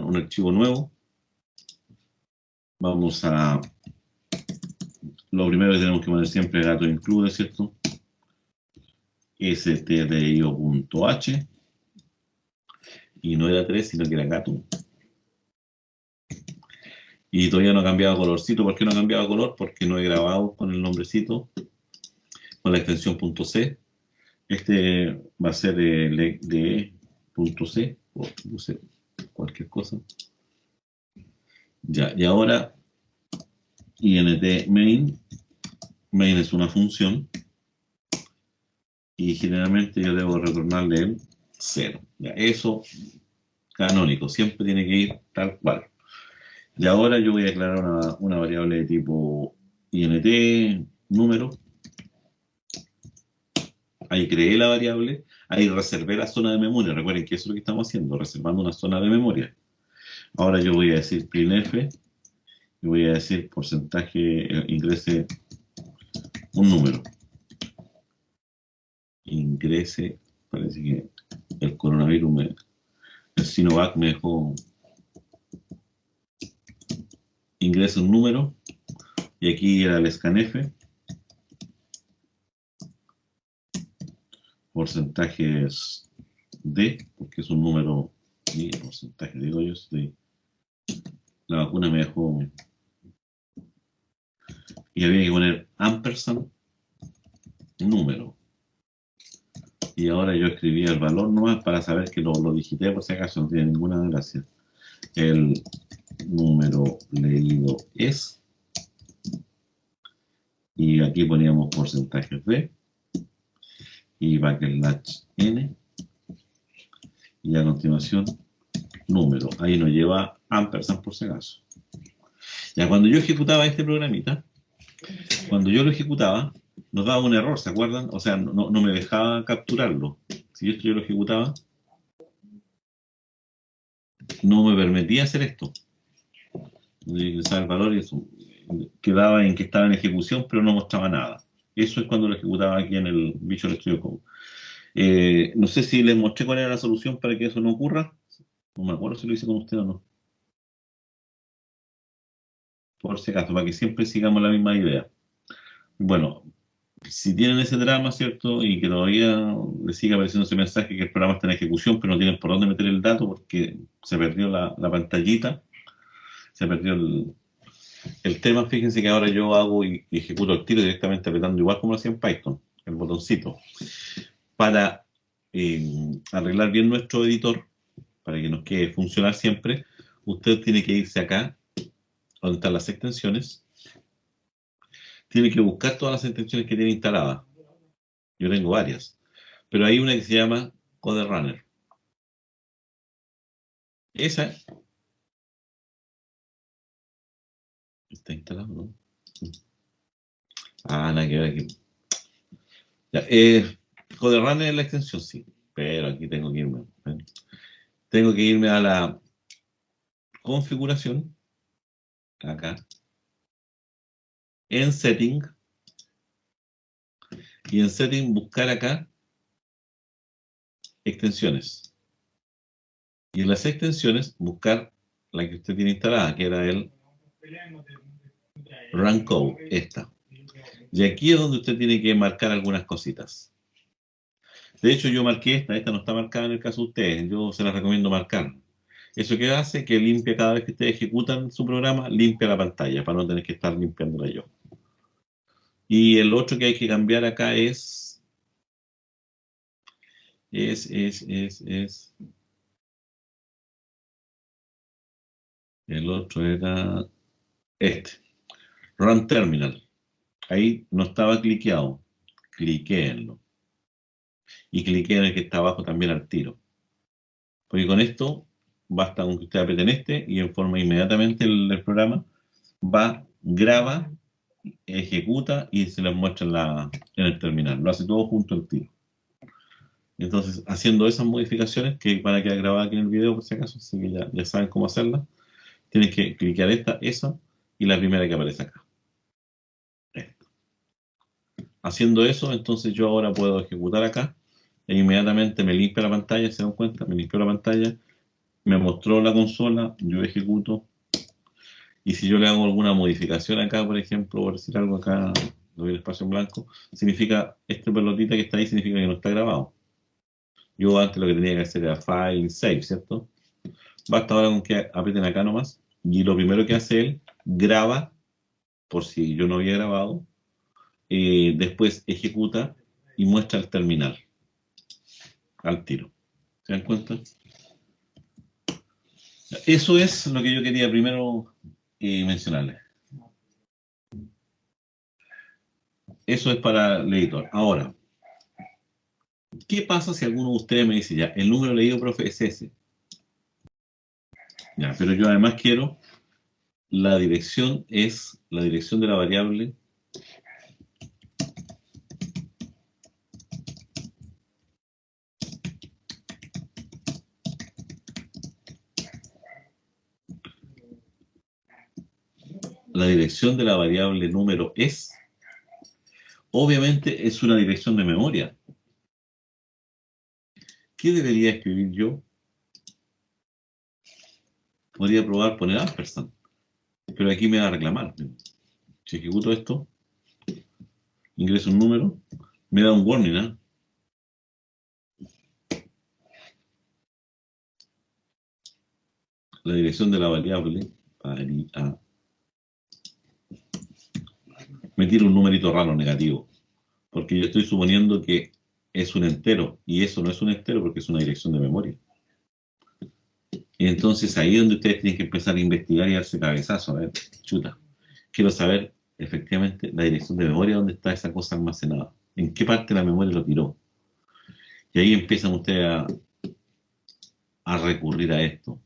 un archivo nuevo. Vamos a... Lo primero que tenemos que poner siempre es gato include, ¿cierto? stdio.h. Y no era 3, sino que era gato. Y todavía no ha cambiado colorcito. ¿Por qué no ha cambiado color? Porque no he grabado con el nombrecito, con la extensión .c. Este va a ser de .c, o puse cualquier cosa. Ya, y ahora int main. Main es una función. Y generalmente yo debo retornarle el 0. Ya, eso canónico, siempre tiene que ir tal cual. Y ahora yo voy a declarar una variable de tipo int número. Ahí creé la variable, ahí reservé la zona de memoria. Recuerden que eso es lo que estamos haciendo, reservando una zona de memoria. Ahora yo voy a decir printf y voy a decir porcentaje, ingrese un número. Ingrese, parece que el coronavirus, el Sinovac me dejó. Ingrese un número y aquí era el scanf. Porcentaje es D, porque es un número, y el porcentaje, digo yo, es de la vacuna me dejó, y había que poner ampersand número, y ahora yo escribía el valor nomás para saber que lo digité, por si acaso no tiene ninguna gracia. El número leído es, y aquí poníamos porcentaje D, y backslash n, y a continuación número, ahí nos lleva ampersand por si acaso. Ya cuando yo ejecutaba este programita, cuando yo lo ejecutaba, nos daba un error, ¿se acuerdan? O sea, no me dejaba capturarlo. Si esto yo lo ejecutaba, no me permitía hacer esto. Ingresar el valor y eso quedaba en que estaba en ejecución, pero no mostraba nada. Eso es cuando lo ejecutaba aquí en el Visual Studio Code. No sé si les mostré cuál era la solución para que eso no ocurra. No me acuerdo si lo hice con usted o no. Por si acaso, para que siempre sigamos la misma idea. Bueno, si tienen ese drama, ¿cierto? Y que todavía les sigue apareciendo ese mensaje que el programa está en ejecución, pero no tienen por dónde meter el dato porque se perdió la pantallita, se perdió el tema. Fíjense que ahora yo hago y ejecuto el tiro directamente apretando igual como lo hacía en Python, el botoncito. Para arreglar bien nuestro editor, para que nos quede funcionar siempre, usted tiene que irse acá, donde están las extensiones, tiene que buscar todas las extensiones que tiene instaladas. Yo tengo varias, pero hay una que se llama CodeRunner. Esa está instalada, ¿no? Ah, nada que ver aquí. Ya, CodeRunner es la extensión, sí, pero aquí tengo que irme. Tengo que irme a la configuración, acá, en setting, y en setting buscar acá extensiones. Y en las extensiones buscar la que usted tiene instalada, que era el Run Code, esta. Y aquí es donde usted tiene que marcar algunas cositas. De hecho, yo marqué esta no está marcada en el caso de ustedes, yo se la recomiendo marcar. ¿Eso qué hace? Que limpia cada vez que ustedes ejecutan su programa, limpia la pantalla, para no tener que estar limpiándola yo. Y el otro que hay que cambiar acá es... El otro era este, Run Terminal. Ahí no estaba cliqueado, cliquéenlo. Y cliqué en el que está abajo también al tiro. Porque con esto basta con que usted apriete en este y informa inmediatamente el programa, va, graba, ejecuta y se les muestra en el terminal. Lo hace todo junto al tiro. Entonces, haciendo esas modificaciones que van a quedar grabadas aquí en el video por si acaso, así que ya saben cómo hacerlas, tienes que cliquear esa y la primera que aparece acá. Esta. Haciendo eso, entonces yo ahora puedo ejecutar acá e inmediatamente me limpia la pantalla, ¿se dan cuenta? Me limpió la pantalla, me mostró la consola, yo ejecuto, y si yo le hago alguna modificación acá, por ejemplo, por decir algo acá, le doy el espacio en blanco, significa, este pelotita que está ahí significa que no está grabado. Yo antes lo que tenía que hacer era File, Save, ¿cierto? Basta ahora con que aprieten acá nomás, y lo primero que hace él, graba, por si yo no había grabado, después ejecuta y muestra el terminal, al tiro. ¿Se dan cuenta? Eso es lo que yo quería primero mencionarles. Eso es para el editor. Ahora, ¿qué pasa si alguno de ustedes me dice, ya, el número leído, profe, es ese? Ya, pero yo además quiero, la dirección es la dirección de la variable número es, obviamente es una dirección de memoria. ¿Qué debería escribir yo? Podría probar poner ampersand, pero aquí me va a reclamar. Si ejecuto esto, ingreso un número, me da un warning, ¿eh? La dirección de la variable me tira un numerito raro negativo, porque yo estoy suponiendo que es un entero, y eso no es un entero porque es una dirección de memoria. Y entonces ahí es donde ustedes tienen que empezar a investigar y darse cabezazo, a ver, chuta, quiero saber efectivamente la dirección de memoria donde está esa cosa almacenada, en qué parte de la memoria lo tiró. Y ahí empiezan ustedes a recurrir a esto.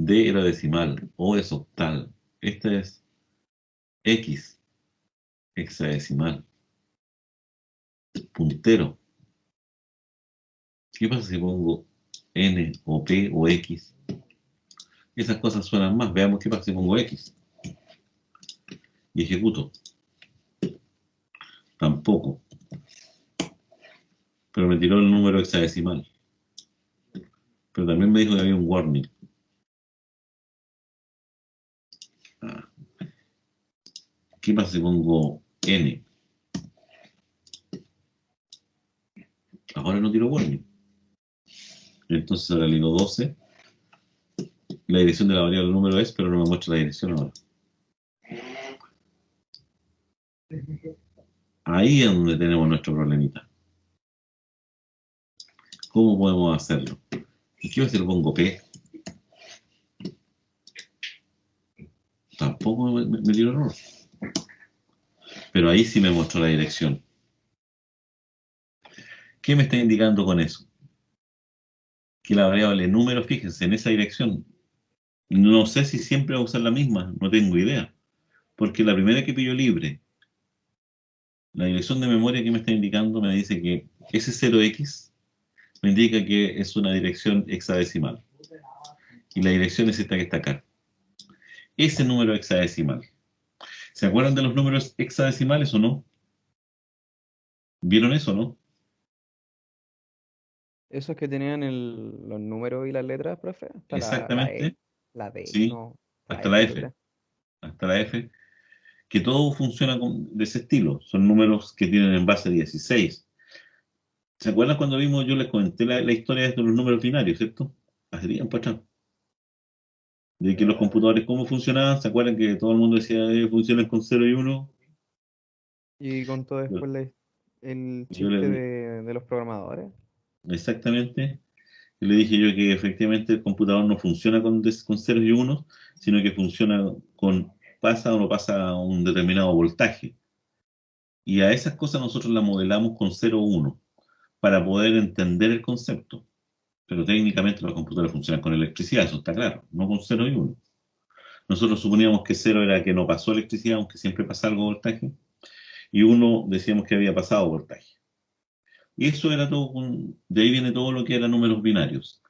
D era decimal, O es octal, esta es X, hexadecimal, puntero. ¿Qué pasa si pongo N o P o X? Esas cosas suenan más. Veamos qué pasa si pongo X. Y ejecuto. Tampoco. Pero me tiró el número hexadecimal. Pero también me dijo que había un warning. Ah. ¿Qué pasa si pongo N? Ahora no tiro warning. Entonces ahora le digo 12. La dirección de la variable del número es, pero no me muestra la dirección ahora. Ahí es donde tenemos nuestro problemita. ¿Cómo podemos hacerlo? ¿Y qué pasa si le pongo P? Tampoco me tiró error. Pero ahí sí me mostró la dirección. ¿Qué me está indicando con eso? Que la variable número, fíjense, en esa dirección, no sé si siempre va a usar la misma, no tengo idea. Porque la primera que pillo libre, la dirección de memoria que me está indicando me dice que ese 0x me indica que es una dirección hexadecimal. Y la dirección es esta que está acá. Ese número hexadecimal. ¿Se acuerdan de los números hexadecimales o no? ¿Vieron eso o no? Esos que tenían los números y las letras, profe, hasta la E, Exactamente. la D, Sí. no, la Hasta la F, F. creo. Hasta la F. Que todo funciona de ese estilo. Son números que tienen en base 16. ¿Se acuerdan cuando vimos, yo les comenté la historia de los números binarios, ¿cierto? Hace tiempo atrás. De que los computadores, ¿cómo funcionaban? ¿Se acuerdan que todo el mundo decía, funcionan con 0 y 1? Y contó Yo, después el yo les chiste di, de los programadores. exactamente, y le dije yo que efectivamente el computador no funciona con ceros y unos, sino que funciona con pasa o no pasa a un determinado voltaje. Y a esas cosas nosotros las modelamos con 0 o 1 para poder entender el concepto. Pero técnicamente los computadores funcionan con electricidad, eso está claro, no con 0 y 1. Nosotros suponíamos que 0 era que no pasó electricidad, aunque siempre pasa algo voltaje, y 1 decíamos que había pasado voltaje. Y eso era todo, de ahí viene todo lo que eran números binarios.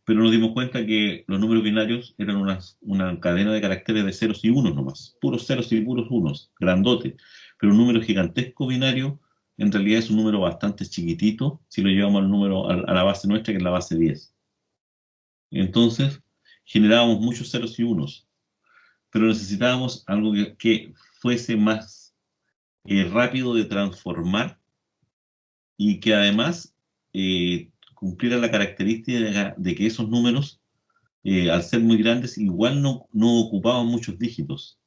Pero nos dimos cuenta que los números binarios eran una cadena de caracteres de ceros y unos nomás, puros ceros y puros unos, grandote. Pero un número gigantesco binario en realidad es un número bastante chiquitito si lo llevamos al número, a la base nuestra, que es la base 10. Entonces, generábamos muchos ceros y unos, pero necesitábamos algo que fuese más rápido de transformar y que además cumpliera la característica de que esos números, al ser muy grandes, igual no ocupaban muchos dígitos.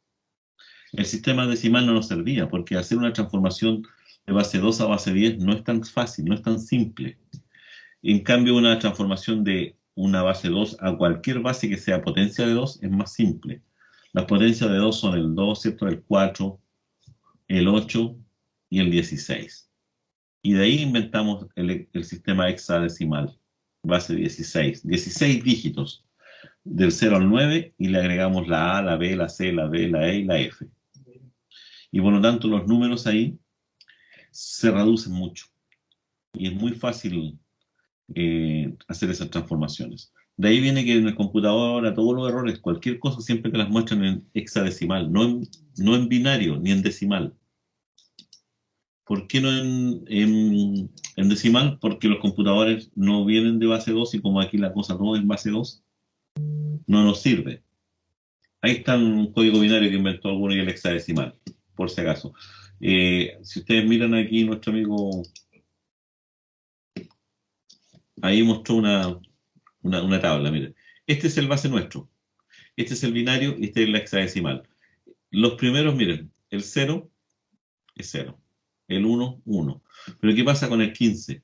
El sistema decimal no nos servía, porque hacer una transformación de base 2 a base 10 no es tan fácil, no es tan simple. En cambio, una transformación de una base 2 a cualquier base que sea potencia de 2 es más simple. Las potencias de 2 son el 2, ¿cierto? El 4, el 8 y el 16. Y de ahí inventamos el sistema hexadecimal, base 16. 16 dígitos, del 0 al 9, y le agregamos la A, la B, la C, la D, la E y la F. Y por lo tanto los números ahí se reducen mucho. Y es muy fácil hacer esas transformaciones. De ahí viene que en el computador ahora todos los errores, cualquier cosa, siempre que las muestran en hexadecimal, no en binario ni en decimal. ¿Por qué no en decimal? Porque los computadores no vienen de base 2 y como aquí la cosa no es base 2, no nos sirve. Ahí está un código binario que inventó alguno y el hexadecimal, por si acaso. Si ustedes miran aquí, nuestro amigo ahí mostró una tabla, miren. Este es el base nuestro, este es el binario y este es el hexadecimal. Los primeros, miren, el 0 es 0, el 1, 1. Pero ¿qué pasa con el 15?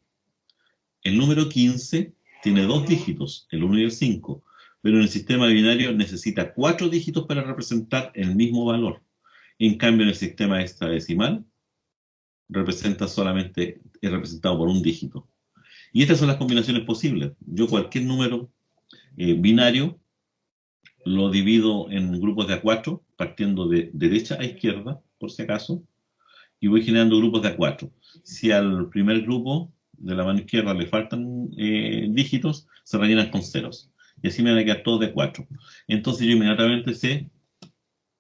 El número 15 tiene dos dígitos, el 1 y el 5, pero en el sistema binario necesita 4 dígitos para representar el mismo valor. En cambio, en el sistema hexadecimal es representado por un dígito. Y estas son las combinaciones posibles. Yo cualquier número binario lo divido en grupos de A4, partiendo de derecha a izquierda, por si acaso, y voy generando grupos de A4. Si al primer grupo de la mano izquierda le faltan dígitos, se rellenan con ceros. Y así me van a quedar todos de 4. Entonces yo inmediatamente sé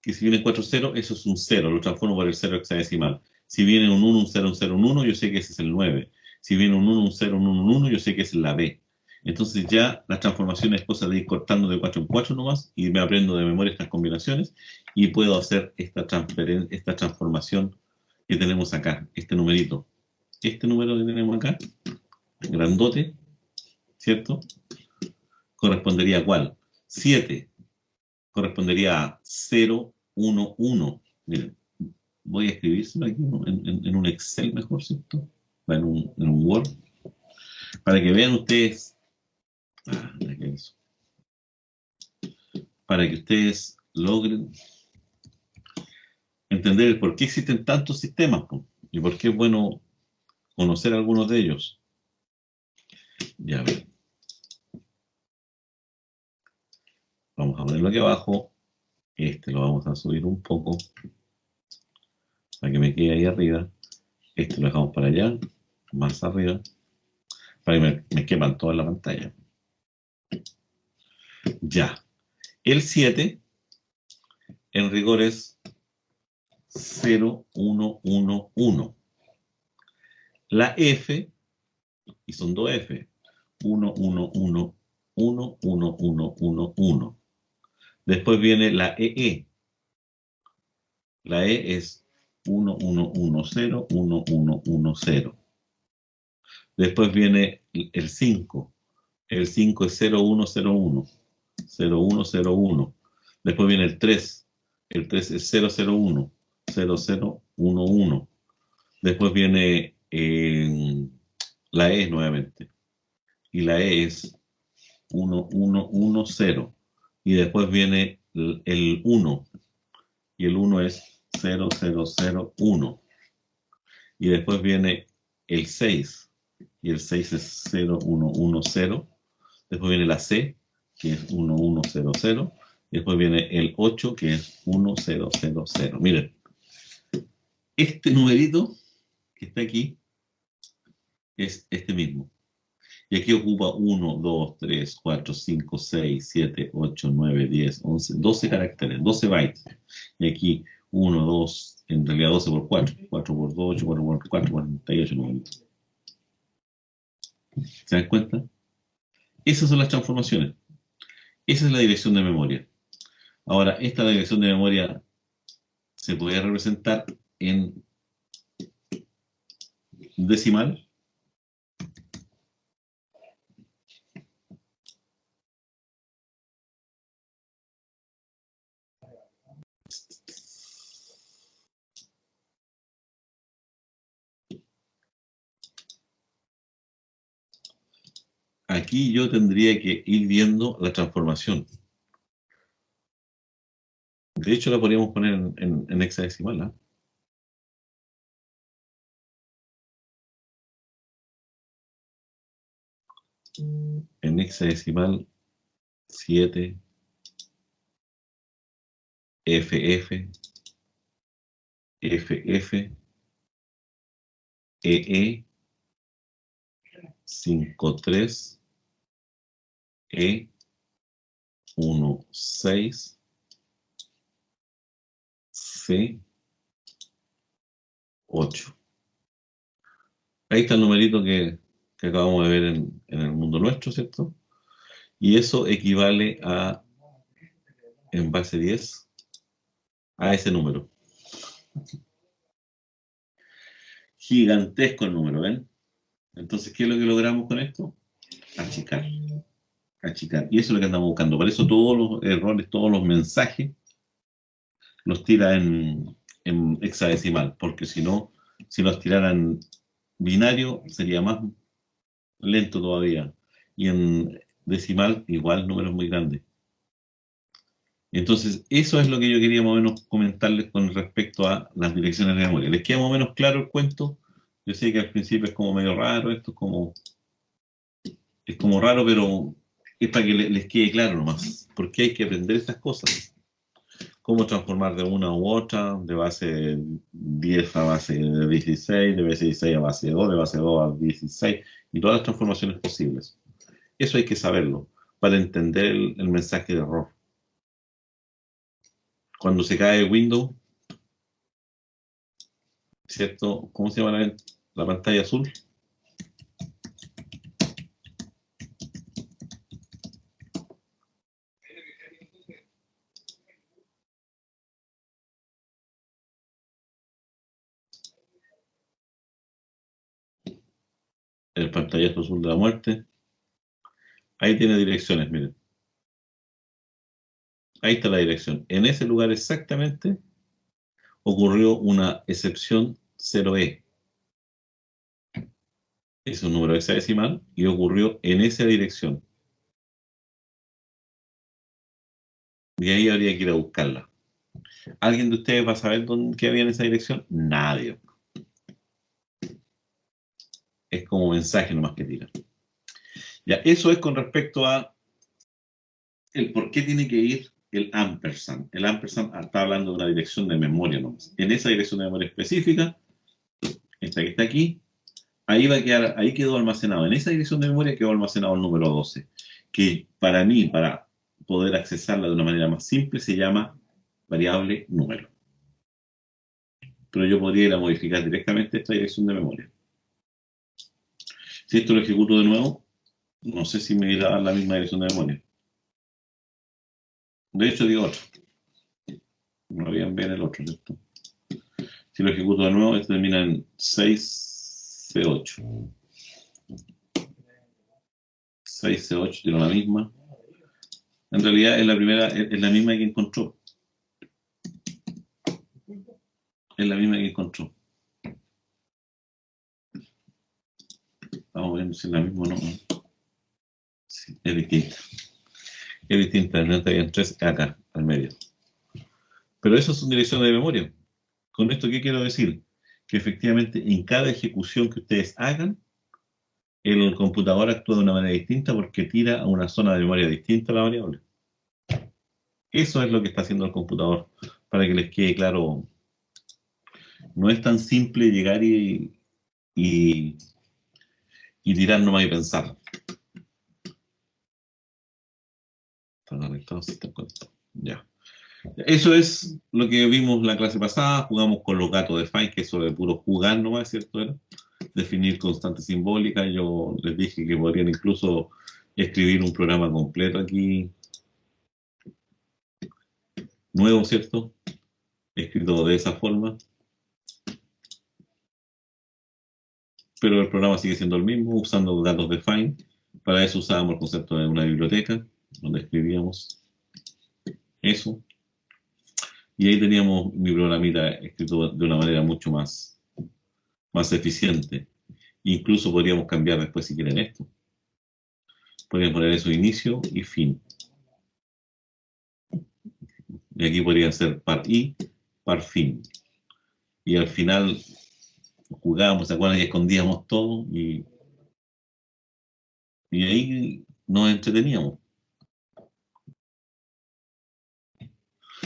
que si viene 4 ceros, eso es un 0, lo transformo por el 0 hexadecimal. Si viene un 1, un 0, un 0, un 1, yo sé que ese es el 9. Si viene un 1, un 0, un 1, un 1, yo sé que esa es la B. Entonces ya la transformación es cosa de ir cortando de 4 en 4 nomás y me aprendo de memoria estas combinaciones y puedo hacer esta transformación que tenemos acá, este numerito. Este número que tenemos acá, grandote, ¿cierto? Correspondería a ¿cuál? 7. Correspondería a 0, 1, 1. Miren, voy a escribírselo aquí en un Excel mejor, ¿cierto? En un Word. Para que vean ustedes. Para que ustedes logren entender el por qué existen tantos sistemas y por qué es bueno conocer algunos de ellos. Ya ven. Vamos a ponerlo aquí abajo. Este lo vamos a subir un poco para que me quede ahí arriba. Este lo dejamos para allá, más arriba, para que me quepan toda la pantalla. Ya. El 7 en rigor es 0, 1, 1, 1. La F, y son dos F, 1, 1, 1, 1, 1, 1, 1, 1. Después viene la EE. La E es 1, 1, 1, 0, 1, 1, 1, 0. Después viene el 5. El 5 es 0, 1, 0, 1. 0, 1, 0, 1. Después viene el 3. El 3 es 0, 0, 1. 0, 0, 1, 1. Después viene la E nuevamente. Y la E es 1, 1, 1, 0. Y después viene el 1. Y el 1 es 0, 0, 0, 1. Y después viene el 6. Y el 6 es 0, 1, 1, 0. Después viene la C, que es 1, 1, 0, 0. Y después viene el 8, que es 1, 0, 0, 0. Miren, este numerito que está aquí es este mismo. Y aquí ocupa 1, 2, 3, 4, 5, 6, 7, 8, 9, 10, 11, 12 caracteres, 12 bytes. Y aquí 1, 2, en realidad 12 por 4. 4 por 2, 8, 4 por 4, 48 numeritos. ¿Se dan cuenta? Esas son las transformaciones. Esa es la dirección de memoria. Ahora, esta dirección de memoria se puede representar en decimal. Aquí yo tendría que ir viendo la transformación. De hecho, la podríamos poner en hexadecimal, ¿eh? En hexadecimal 7, FF, FF, EE, 53, E, 16, C, 8. Ahí está el numerito que acabamos de ver en el mundo nuestro, ¿cierto? Y eso equivale a, en base 10, a ese número. Gigantesco el número, ¿ven? Entonces, ¿qué es lo que logramos con esto? Achicar. Achicar. Y eso es lo que andamos buscando. Por eso todos los errores, todos los mensajes los tira en hexadecimal, porque si no, si los tiraran binario, sería más lento todavía. Y en decimal, igual, números muy grandes. Entonces, eso es lo que yo quería más o menos comentarles con respecto a las direcciones de memoria. ¿Les queda más o menos claro el cuento? Yo sé que al principio es como medio raro, esto es como raro, pero es para que les quede claro nomás, porque hay que aprender estas cosas. Cómo transformar de una u otra, de base 10 a base 16, de base 16 a base 2, de base 2 a 16, y todas las transformaciones posibles. Eso hay que saberlo para entender el mensaje de error. Cuando se cae Windows, ¿cierto? ¿Cómo se llama la pantalla azul? El pantallazo azul de la muerte. Ahí tiene direcciones, miren. Ahí está la dirección. En ese lugar exactamente ocurrió una excepción 0E. Es un número hexadecimal y ocurrió en esa dirección. Y ahí habría que ir a buscarla. ¿Alguien de ustedes va a saber qué había en esa dirección? Nadie. Es como mensaje nomás que tiran. Ya, eso es con respecto a el por qué tiene que ir el ampersand. El ampersand está hablando de una dirección de memoria nomás. En esa dirección de memoria específica, esta que está aquí, ahí va a quedar, ahí quedó almacenado. En esa dirección de memoria quedó almacenado el número 12, que para mí, para poder accesarla de una manera más simple, se llama variable número. Pero yo podría ir a modificar directamente esta dirección de memoria. Si esto lo ejecuto de nuevo, no sé si me irá a dar la misma dirección de memoria. De hecho, digo otro. No habían ver el otro, ¿cierto? Si lo ejecuto de nuevo, esto termina en 6C8. 6C8 tiene la misma. En realidad es la primera, es la misma que encontró. Es la misma que encontró. Vamos a ver si es la misma o no. Sí, es distinta. Es distinta. En esta habían 3 acá, al medio. Pero eso son direcciones de memoria. Con esto, ¿qué quiero decir? Que efectivamente en cada ejecución que ustedes hagan, el computador actúa de una manera distinta porque tira a una zona de memoria distinta a la variable. Eso es lo que está haciendo el computador, para que les quede claro. No es tan simple llegar y tirar nomás y pensar. Están conectados, están conectados. Ya. Eso es lo que vimos la clase pasada. Jugamos con los gatos de Fine, que eso de puro jugar nomás, ¿cierto? Era definir constantes simbólicas. Yo les dije que podrían incluso escribir un programa completo aquí, nuevo, ¿cierto? Escrito de esa forma. Pero el programa sigue siendo el mismo, usando datos de Fine. Para eso usábamos el concepto de una biblioteca, donde escribíamos eso. Y ahí teníamos mi programita escrito de una manera mucho más eficiente. Incluso podríamos cambiar después si quieren esto. Podríamos poner eso inicio y fin. Y aquí podría ser par i, par fin. Y al final jugábamos, ¿se acuerdan? Y escondíamos todo y ahí nos entreteníamos.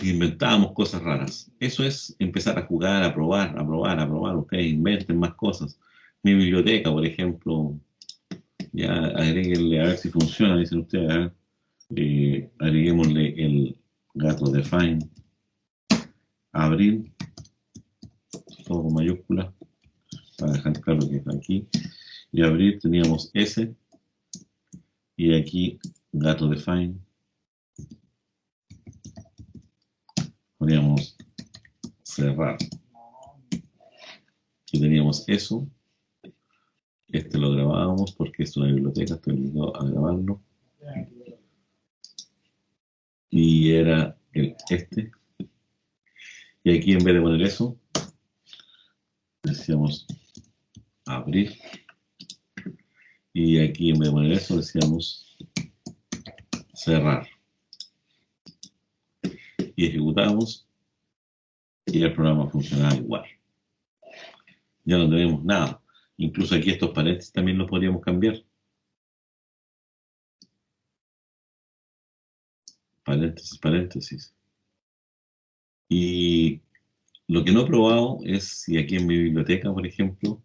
Inventábamos cosas raras. Eso es empezar a jugar, a probar, a probar, a probar. Ustedes inventen más cosas. Mi biblioteca, por ejemplo, ya agréguenle a ver si funciona, dicen ustedes. Agreguémosle el gato de Fine, abrir, todo con mayúscula, para dejar claro que está aquí. Y abrir teníamos S, y aquí gato de Fine. Poníamos cerrar. Y teníamos eso. Este lo grabábamos porque es una biblioteca, estoy obligado a grabarlo. Y era este. Y aquí en vez de poner eso, decíamos abrir. Y aquí en vez de poner eso, decíamos cerrar. Y ejecutamos y el programa funcionaba igual. Ya no tenemos nada. Incluso aquí estos paréntesis también los podríamos cambiar. Paréntesis, paréntesis. Y lo que no he probado es si aquí en mi biblioteca, por ejemplo,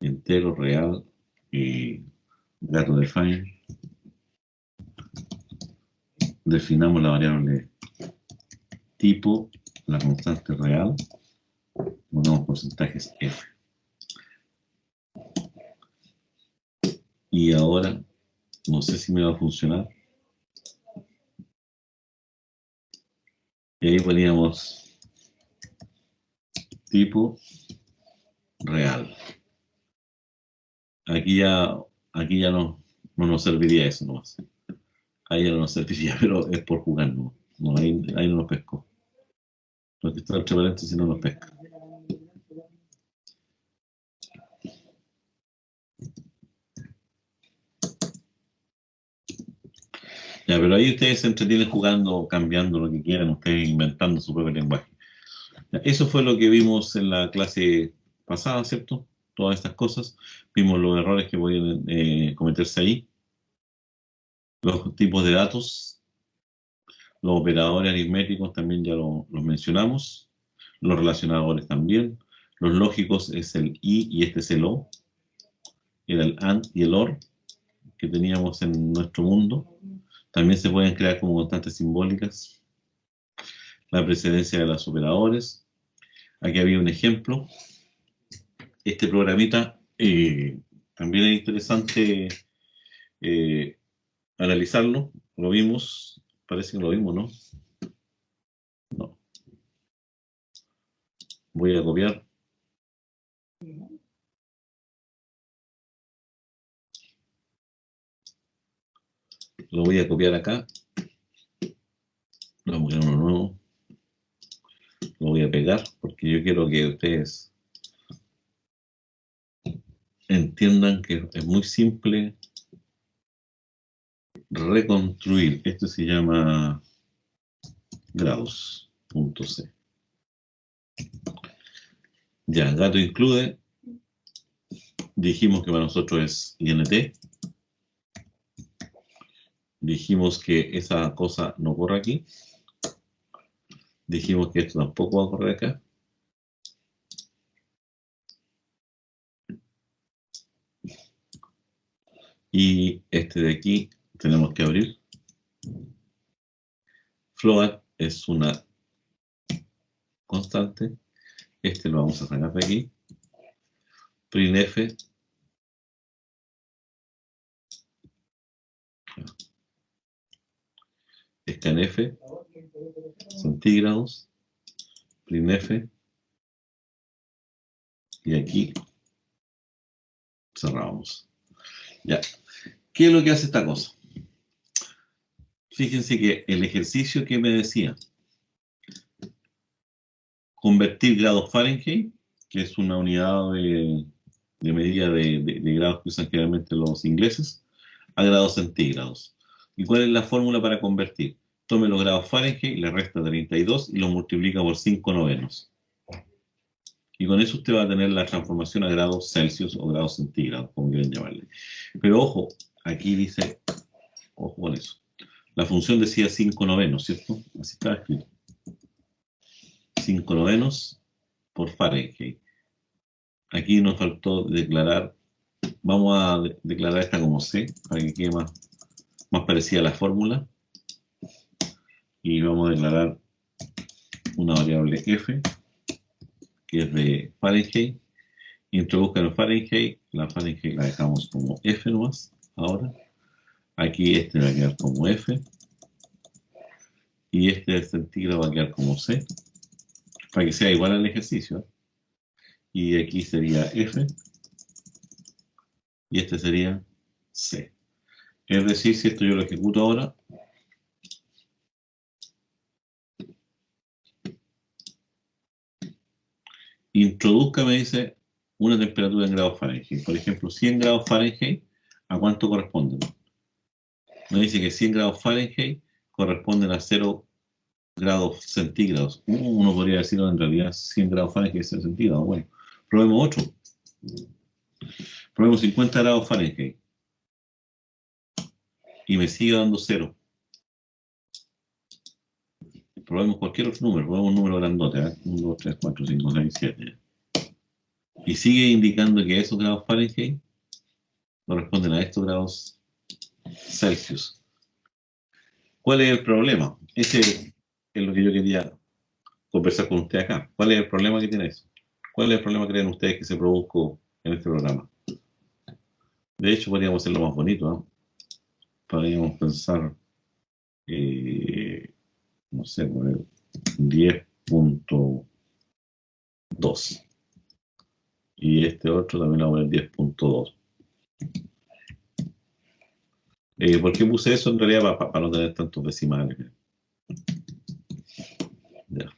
entero, real, gato define, definamos la variable tipo, la constante real, ponemos porcentajes f. Y ahora, no sé si me va a funcionar. Y ahí poníamos tipo real. Aquí ya no nos serviría eso nomás. Ahí ya no nos serviría, pero es por jugar, no. No, ahí no nos pescó. Lo que está entre paréntesis no nos pesca. Ya, pero ahí ustedes se entretienen jugando, cambiando lo que quieran, ustedes inventando su propio lenguaje. Ya, eso fue lo que vimos en la clase pasada, ¿cierto? Todas estas cosas. Vimos los errores que podían cometerse ahí, los tipos de datos, los operadores aritméticos también ya los mencionamos, los relacionadores también, los lógicos es el y este es el o, era el and y el or que teníamos en nuestro mundo. También se pueden crear como constantes simbólicas, la precedencia de los operadores. Aquí había un ejemplo. Este programita también es interesante eh, analizarlo. Lo vimos, parece que lo vimos, ¿no? No. Voy a copiar. Lo voy a copiar acá. Lo voy a poner uno nuevo. Lo voy a pegar porque yo quiero que ustedes entiendan que es muy simple reconstruir. Esto se llama grados.c. Ya, gato include. Dijimos que para nosotros es int. Dijimos que esa cosa no corre aquí. Dijimos que esto tampoco va a correr acá. Y este de aquí tenemos que abrir. Float es una constante. Este lo vamos a sacar de aquí. Printf scanf centígrados, printf, y aquí cerramos. Ya. ¿Qué es lo que hace esta cosa? Fíjense que el ejercicio que me decía, convertir grados Fahrenheit, que es una unidad de medida de grados que usan generalmente los ingleses, a grados centígrados. ¿Y cuál es la fórmula para convertir? Tome los grados Fahrenheit, le resta 32 y lo multiplica por 5/9. Y con eso usted va a tener la transformación a grados Celsius o grados centígrados, como quieren llamarle. Pero ojo, aquí dice, ojo con eso. La función decía 5/9, ¿cierto? Así está escrito. 5/9 por Fahrenheit. Aquí nos faltó declarar, vamos a declarar esta como C, para que quede más parecida a la fórmula. Y vamos a declarar una variable f, que es de Fahrenheit. Introduzcan el Fahrenheit, la Fahrenheit la dejamos como f nomás, ahora. Aquí este va a quedar como f, y este de centígrado va a quedar como c, para que sea igual al ejercicio. Y aquí sería f, y este sería c. Es decir, si esto yo lo ejecuto ahora, introduzca, me dice, una temperatura en grados Fahrenheit. Por ejemplo, 100 grados Fahrenheit, ¿a cuánto corresponden? Me dice que 100 grados Fahrenheit corresponden a 0 grados centígrados. Uno podría decirlo en realidad 100 grados Fahrenheit es 0 centígrados. Bueno, probemos otro. Probemos 50 grados Fahrenheit. Y me sigue dando 0. Probemos cualquier otro número. Probemos un número grandote. 1, 2, 3, 4, 5, 6, 7. Y sigue indicando que esos grados Fahrenheit corresponden a estos grados Celsius. ¿Cuál es el problema? Ese es lo que yo quería conversar con usted acá. ¿Cuál es el problema que tiene eso? ¿Cuál es el problema que creen ustedes que se produjo en este programa? De hecho, podríamos hacerlo más bonito, ¿no? Podríamos pensar, no sé, poner 10.2. Y este otro también lo voy a poner 10.2. ¿Por qué puse eso? En realidad para no tener tantos decimales. Ya.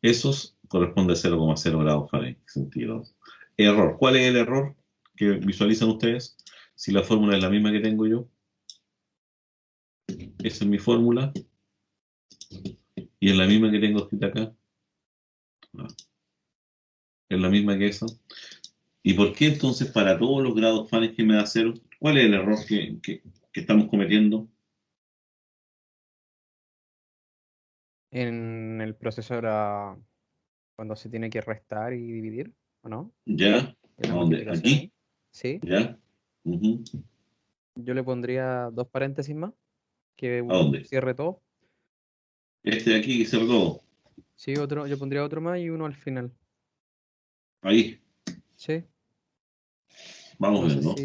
Esos corresponden a 0,0 grados Fahrenheit centígrados. Error. ¿Cuál es el error que visualizan ustedes? Si la fórmula es la misma que tengo yo, esa es mi fórmula, y es la misma que tengo escrita acá, es la misma que esa. ¿Y por qué entonces para todos los grados Fahrenheit me da 0? ¿Cuál es el error que estamos cometiendo? En el proceso cuando se tiene que restar y dividir, ¿o no? ¿Ya? ¿A En la dónde? multiplicación ¿Aquí? ahí. Sí. ¿Ya? Uh-huh. Yo le pondría 2 paréntesis más, que ¿A dónde? cierre todo. Este de aquí que se todo. Sí, otro, yo pondría otro más y uno al final. Ahí. Sí. Vamos No sé viendo.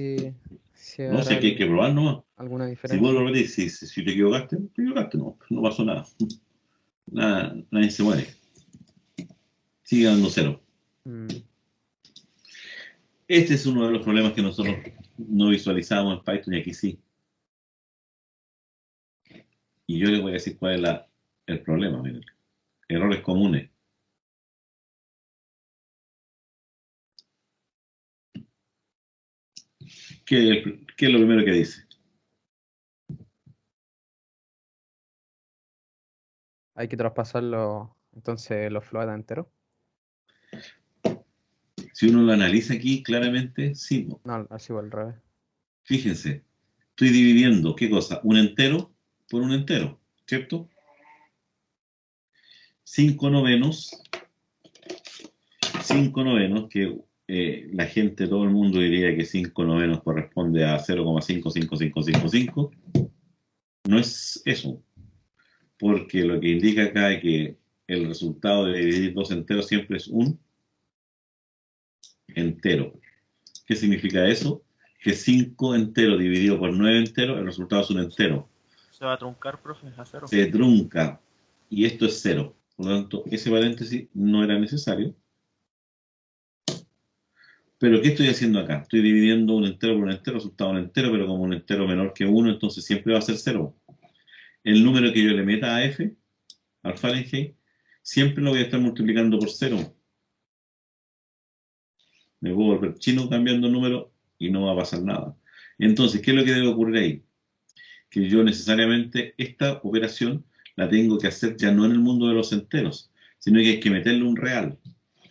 si No sé hará qué hay que probar nomás. alguna Si vuelvo a diferencia. repetir, si te equivocaste, no pasó nada. Nadie se muere. Sigue dando 0. Mm. Este es uno de los problemas que nosotros no visualizamos en Python y aquí sí. Y yo les voy a decir cuál es el problema. Miren. Errores comunes. ¿Qué es lo primero que dice? Hay que traspasarlo, entonces los float enteros. Si uno lo analiza aquí claramente, sí. No, así va al revés. Fíjense, estoy dividiendo, ¿qué cosa? Un entero por un entero, ¿cierto? 5/9, que la gente, todo el mundo diría que 5/9 corresponde a 0,55555. No es eso. porque lo que indica acá es que el resultado de dividir dos enteros siempre es un entero. ¿Qué significa eso? Que 5 enteros dividido por 9 enteros, el resultado es un entero. Se va a truncar, profe, a cero. Se trunca, y esto es 0. Por lo tanto, ese paréntesis no era necesario. Pero ¿qué estoy haciendo acá? Estoy dividiendo un entero por un entero, resultado un entero, pero como un entero menor que 1, entonces siempre va a ser 0. El número que yo le meta a f, al Fahrenheit, siempre lo voy a estar multiplicando por 0. Me puedo volver chino cambiando el número y no va a pasar nada. Entonces, ¿qué es lo que debe ocurrir ahí? Que yo necesariamente esta operación la tengo que hacer ya no en el mundo de los enteros, sino que hay que meterle un real.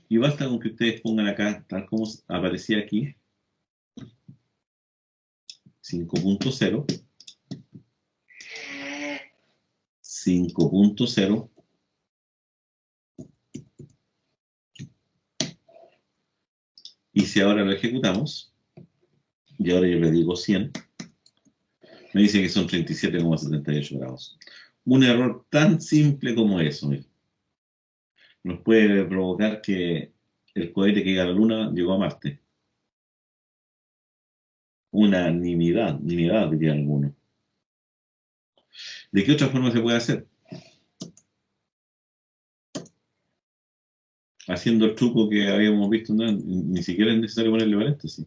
Y basta con que ustedes pongan acá, tal como aparecía aquí, 5.0, 5.0, y si ahora lo ejecutamos, y ahora yo le digo 100, me dice que son 37,78 grados. Un error tan simple como eso, nos puede provocar que el cohete que llega a la Luna llegó a Marte. Una nimiedad, diría alguno. ¿De qué otra forma se puede hacer? Haciendo el truco que habíamos visto, ¿no? Ni siquiera es necesario ponerle paréntesis.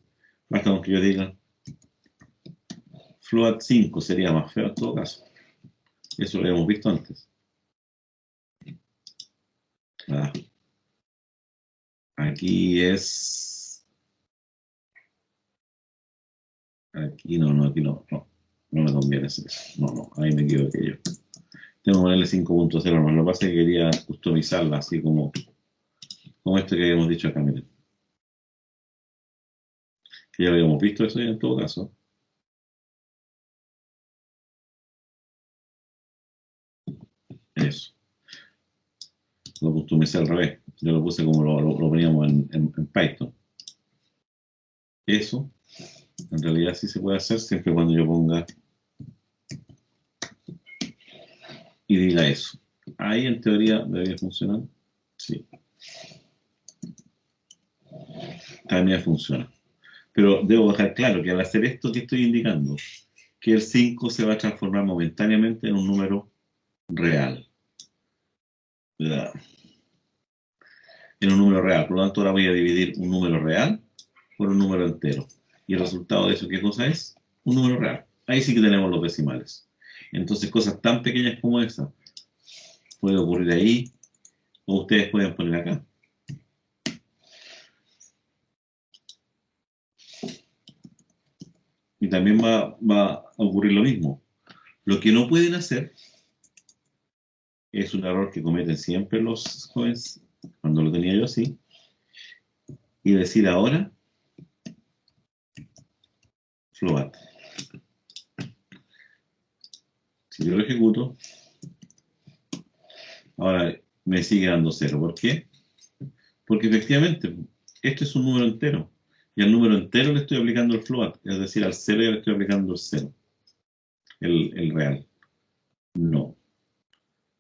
Basta con que yo diga float 5, sería más feo en todo caso. Eso lo habíamos visto antes. Ah. Aquí es... Aquí no, aquí no me conviene hacer eso. No, ahí me equivoqué yo. Tengo que ponerle 5.0 más. Lo que pasa es que quería customizarla así como esto que habíamos dicho acá, miren. Que ya lo habíamos visto eso ya en todo caso. Eso. Lo customicé al revés. Yo lo puse como lo poníamos en Python. Eso, en realidad sí se puede hacer siempre cuando yo ponga y diga eso. Ahí en teoría debería funcionar. Sí. También funciona. Pero debo dejar claro que al hacer esto que estoy indicando, que el 5 se va a transformar momentáneamente en un número real. ¿Verdad? En un número real. Por lo tanto, ahora voy a dividir un número real por un número entero. Y el resultado de eso, ¿qué cosa es? Un número real. Ahí sí que tenemos los decimales. Entonces, cosas tan pequeñas como esa puede ocurrir ahí, o ustedes pueden poner acá. Y también va a ocurrir lo mismo. Lo que no pueden hacer es un error que cometen siempre los jóvenes, cuando lo tenía yo así, y decir ahora float. Si yo lo ejecuto, ahora me sigue dando 0. ¿Por qué? Porque efectivamente, esto es un número entero. Y al número entero le estoy aplicando el float. Es decir, al 0 ya le estoy aplicando el 0. El real. No.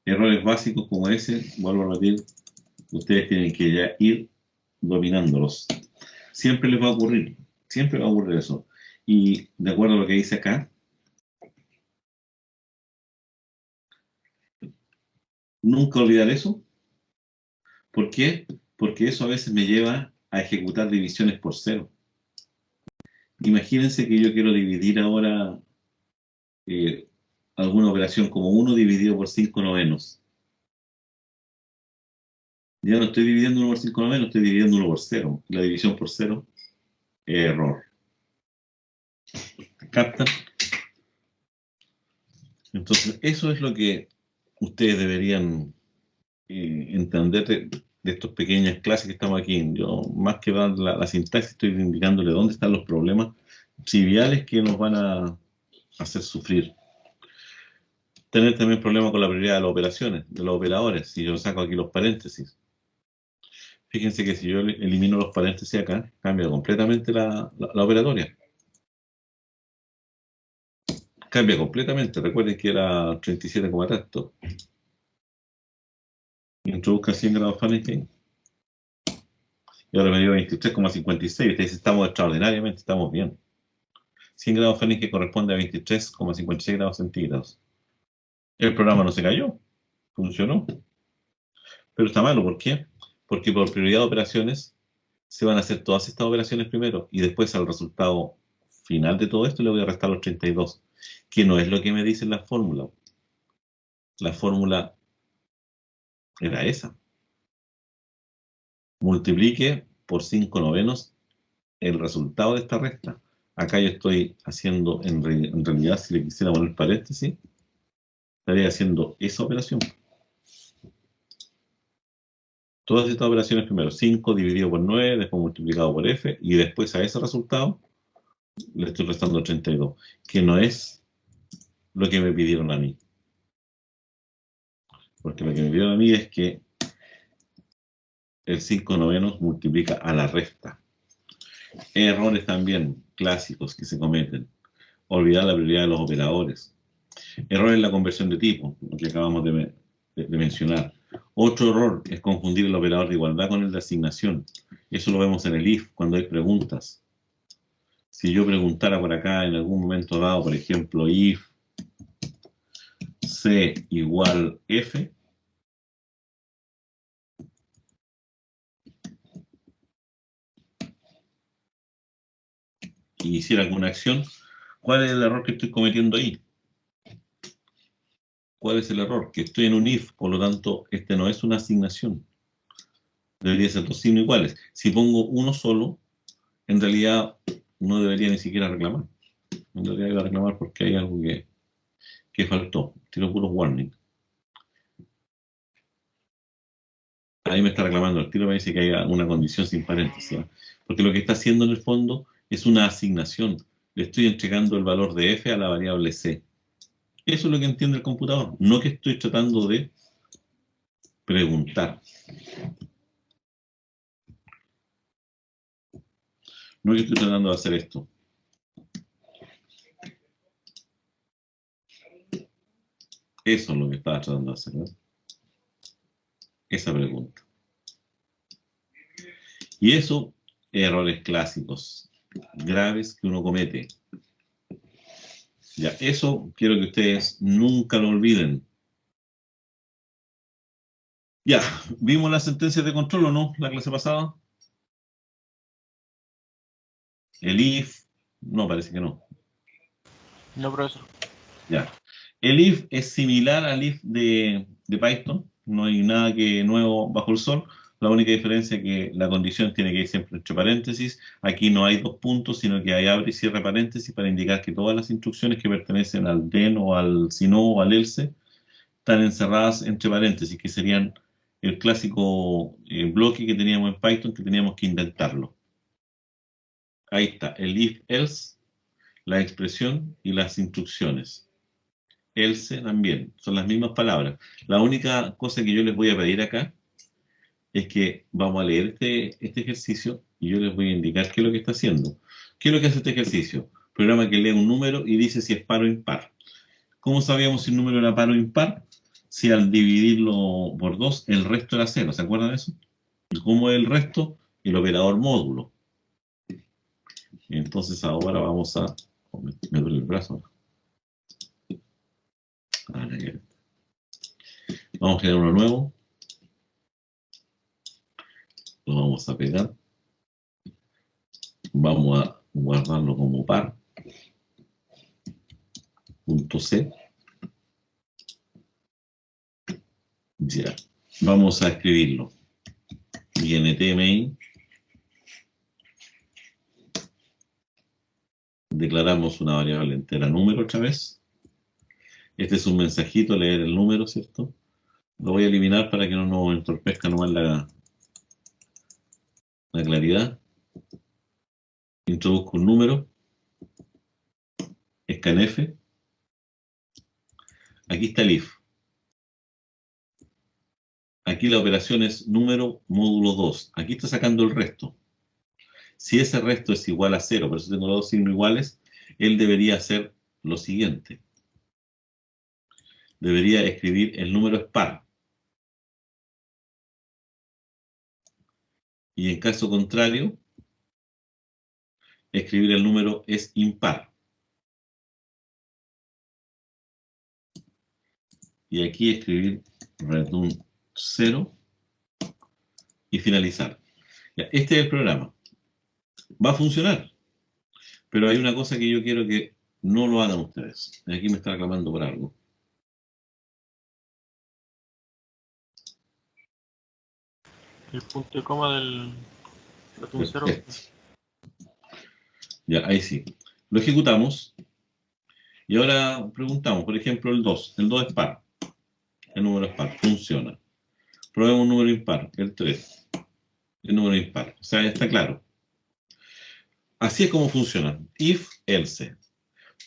Errores básicos como ese, vuelvo a repetir, ustedes tienen que ya ir dominándolos. Siempre les va a ocurrir. Siempre va a ocurrir eso. Y de acuerdo a lo que dice acá, nunca olvidar eso. ¿Por qué? Porque eso a veces me lleva a ejecutar divisiones por 0. Imagínense que yo quiero dividir ahora alguna operación como 1 dividido por 5 novenos. Ya no estoy dividiendo 1 por 5 novenos, estoy dividiendo 1 por 0. La división por 0 es error. ¿Captan? Entonces, eso es lo que ustedes deberían entender de estas pequeñas clases que estamos aquí. Yo, más que dar la sintaxis, estoy indicándole dónde están los problemas triviales que nos van a hacer sufrir. Tener también problemas con la prioridad de las operaciones, de los operadores. Si yo saco aquí los paréntesis, fíjense que si yo elimino los paréntesis acá, cambia completamente la operatoria. Cambia completamente. Recuerden que era 37, tanto. Introduzca 100 grados Fahrenheit. Y ahora me dio 23,56. Usted dice, estamos extraordinariamente, estamos bien. 100 grados Fahrenheit corresponde a 23,56 grados centígrados. El programa no se cayó, funcionó. Pero está malo, ¿por qué? Porque por prioridad de operaciones se van a hacer todas estas operaciones primero y después al resultado final de todo esto le voy a restar los 32, que no es lo que me dice la fórmula. La fórmula era esa. Multiplique por 5 novenos el resultado de esta resta. Acá yo estoy haciendo, en realidad, si le quisiera poner paréntesis, estaría haciendo esa operación. Todas estas operaciones primero, 5 dividido por 9, después multiplicado por f, y después a ese resultado le estoy restando 32, que no es lo que me pidieron a mí. Porque lo que me pidieron a mí es que el 5 novenos multiplica a la resta. Errores también clásicos que se cometen. Olvidar la prioridad de los operadores. Error en la conversión de tipo, lo que acabamos de mencionar. Otro error es confundir el operador de igualdad con el de asignación. Eso lo vemos en el if, cuando hay preguntas. Si yo preguntara por acá en algún momento dado, por ejemplo, if c igual f, y hiciera alguna acción, ¿cuál es el error que estoy cometiendo ahí? ¿Cuál es el error? Que estoy en un if, por lo tanto, este no es una asignación. Debería ser dos signos iguales. Si pongo uno solo, en realidad no debería ni siquiera reclamar. No debería ir a reclamar porque hay algo que faltó. Tiro puros warning. Ahí me está reclamando el tiro, me dice que hay una condición sin paréntesis. Porque lo que está haciendo en el fondo es una asignación. Le estoy entregando el valor de f a la variable c. Eso es lo que entiende el computador. No que estoy tratando de preguntar. No que estoy tratando de hacer esto. Eso es lo que estaba tratando de hacer, ¿no? Esa pregunta. Y eso, errores clásicos, graves que uno comete. Ya, eso quiero que ustedes nunca lo olviden. Ya, ¿vimos las sentencias de control o no la clase pasada? El if, no, parece que no. No, profesor. Ya. El if es similar al if de Python, no hay nada nuevo bajo el sol. La única diferencia es que la condición tiene que ir siempre entre paréntesis. Aquí no hay dos puntos, sino que hay abre y cierre paréntesis para indicar que todas las instrucciones que pertenecen al then o al si no o al else están encerradas entre paréntesis, que serían el clásico bloque que teníamos en Python, que teníamos que indentarlo. Ahí está, el if else, la expresión y las instrucciones. Else también, son las mismas palabras. La única cosa que yo les voy a pedir acá es que vamos a leer este ejercicio y yo les voy a indicar qué es lo que está haciendo. ¿Qué es lo que hace este ejercicio? Programa que lee un número y dice si es par o impar. ¿Cómo sabíamos si el número era par o impar? Si al dividirlo por 2, el resto era 0. ¿Se acuerdan de eso? ¿Y cómo es el resto? El operador módulo. Entonces ahora vamos a... Me duele el brazo. Vamos a crear uno nuevo. Lo vamos a pegar. Vamos a guardarlo como par. Punto C. Ya. Vamos a escribirlo. int main. Declaramos una variable entera número otra vez. Este es un mensajito, leer el número, ¿cierto? Lo voy a eliminar para que no nos entorpezca nomás la claridad. Introduzco un número. Scanf. Aquí está el if. Aquí la operación es número módulo 2. Aquí está sacando el resto. Si ese resto es igual a 0, por eso tengo los dos signos iguales, él debería hacer lo siguiente. Debería escribir el número es par. Y en caso contrario, escribir el número es impar. Y aquí escribir return 0 y finalizar. Ya, este es el programa. Va a funcionar, pero hay una cosa que yo quiero que no lo hagan ustedes. Aquí me está reclamando por algo. El punto y coma del return 0. Perfecto. Ya, ahí sí. Lo ejecutamos. Y ahora preguntamos, por ejemplo, el 2. El 2 es par. El número es par. Funciona. Probemos un número impar. El 3. El número impar. O sea, está claro. Así es como funciona. If, else.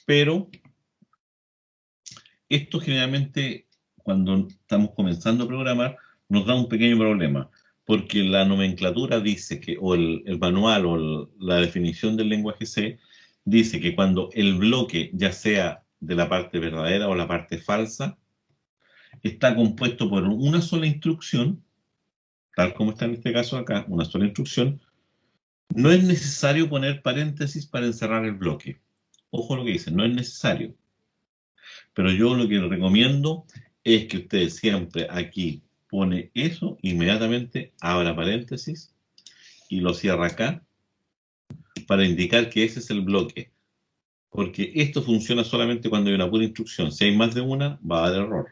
Pero esto generalmente, cuando estamos comenzando a programar, nos da un pequeño problema. Porque la nomenclatura dice que, o el manual o la definición del lenguaje C, dice que cuando el bloque, ya sea de la parte verdadera o la parte falsa, está compuesto por una sola instrucción, tal como está en este caso acá, una sola instrucción, no es necesario poner paréntesis para encerrar el bloque. Ojo lo que dice, no es necesario. Pero yo lo que recomiendo es que ustedes siempre aquí pone eso, inmediatamente abra paréntesis y lo cierra acá para indicar que ese es el bloque. Porque esto funciona solamente cuando hay una pura instrucción. Si hay más de una, va a dar error.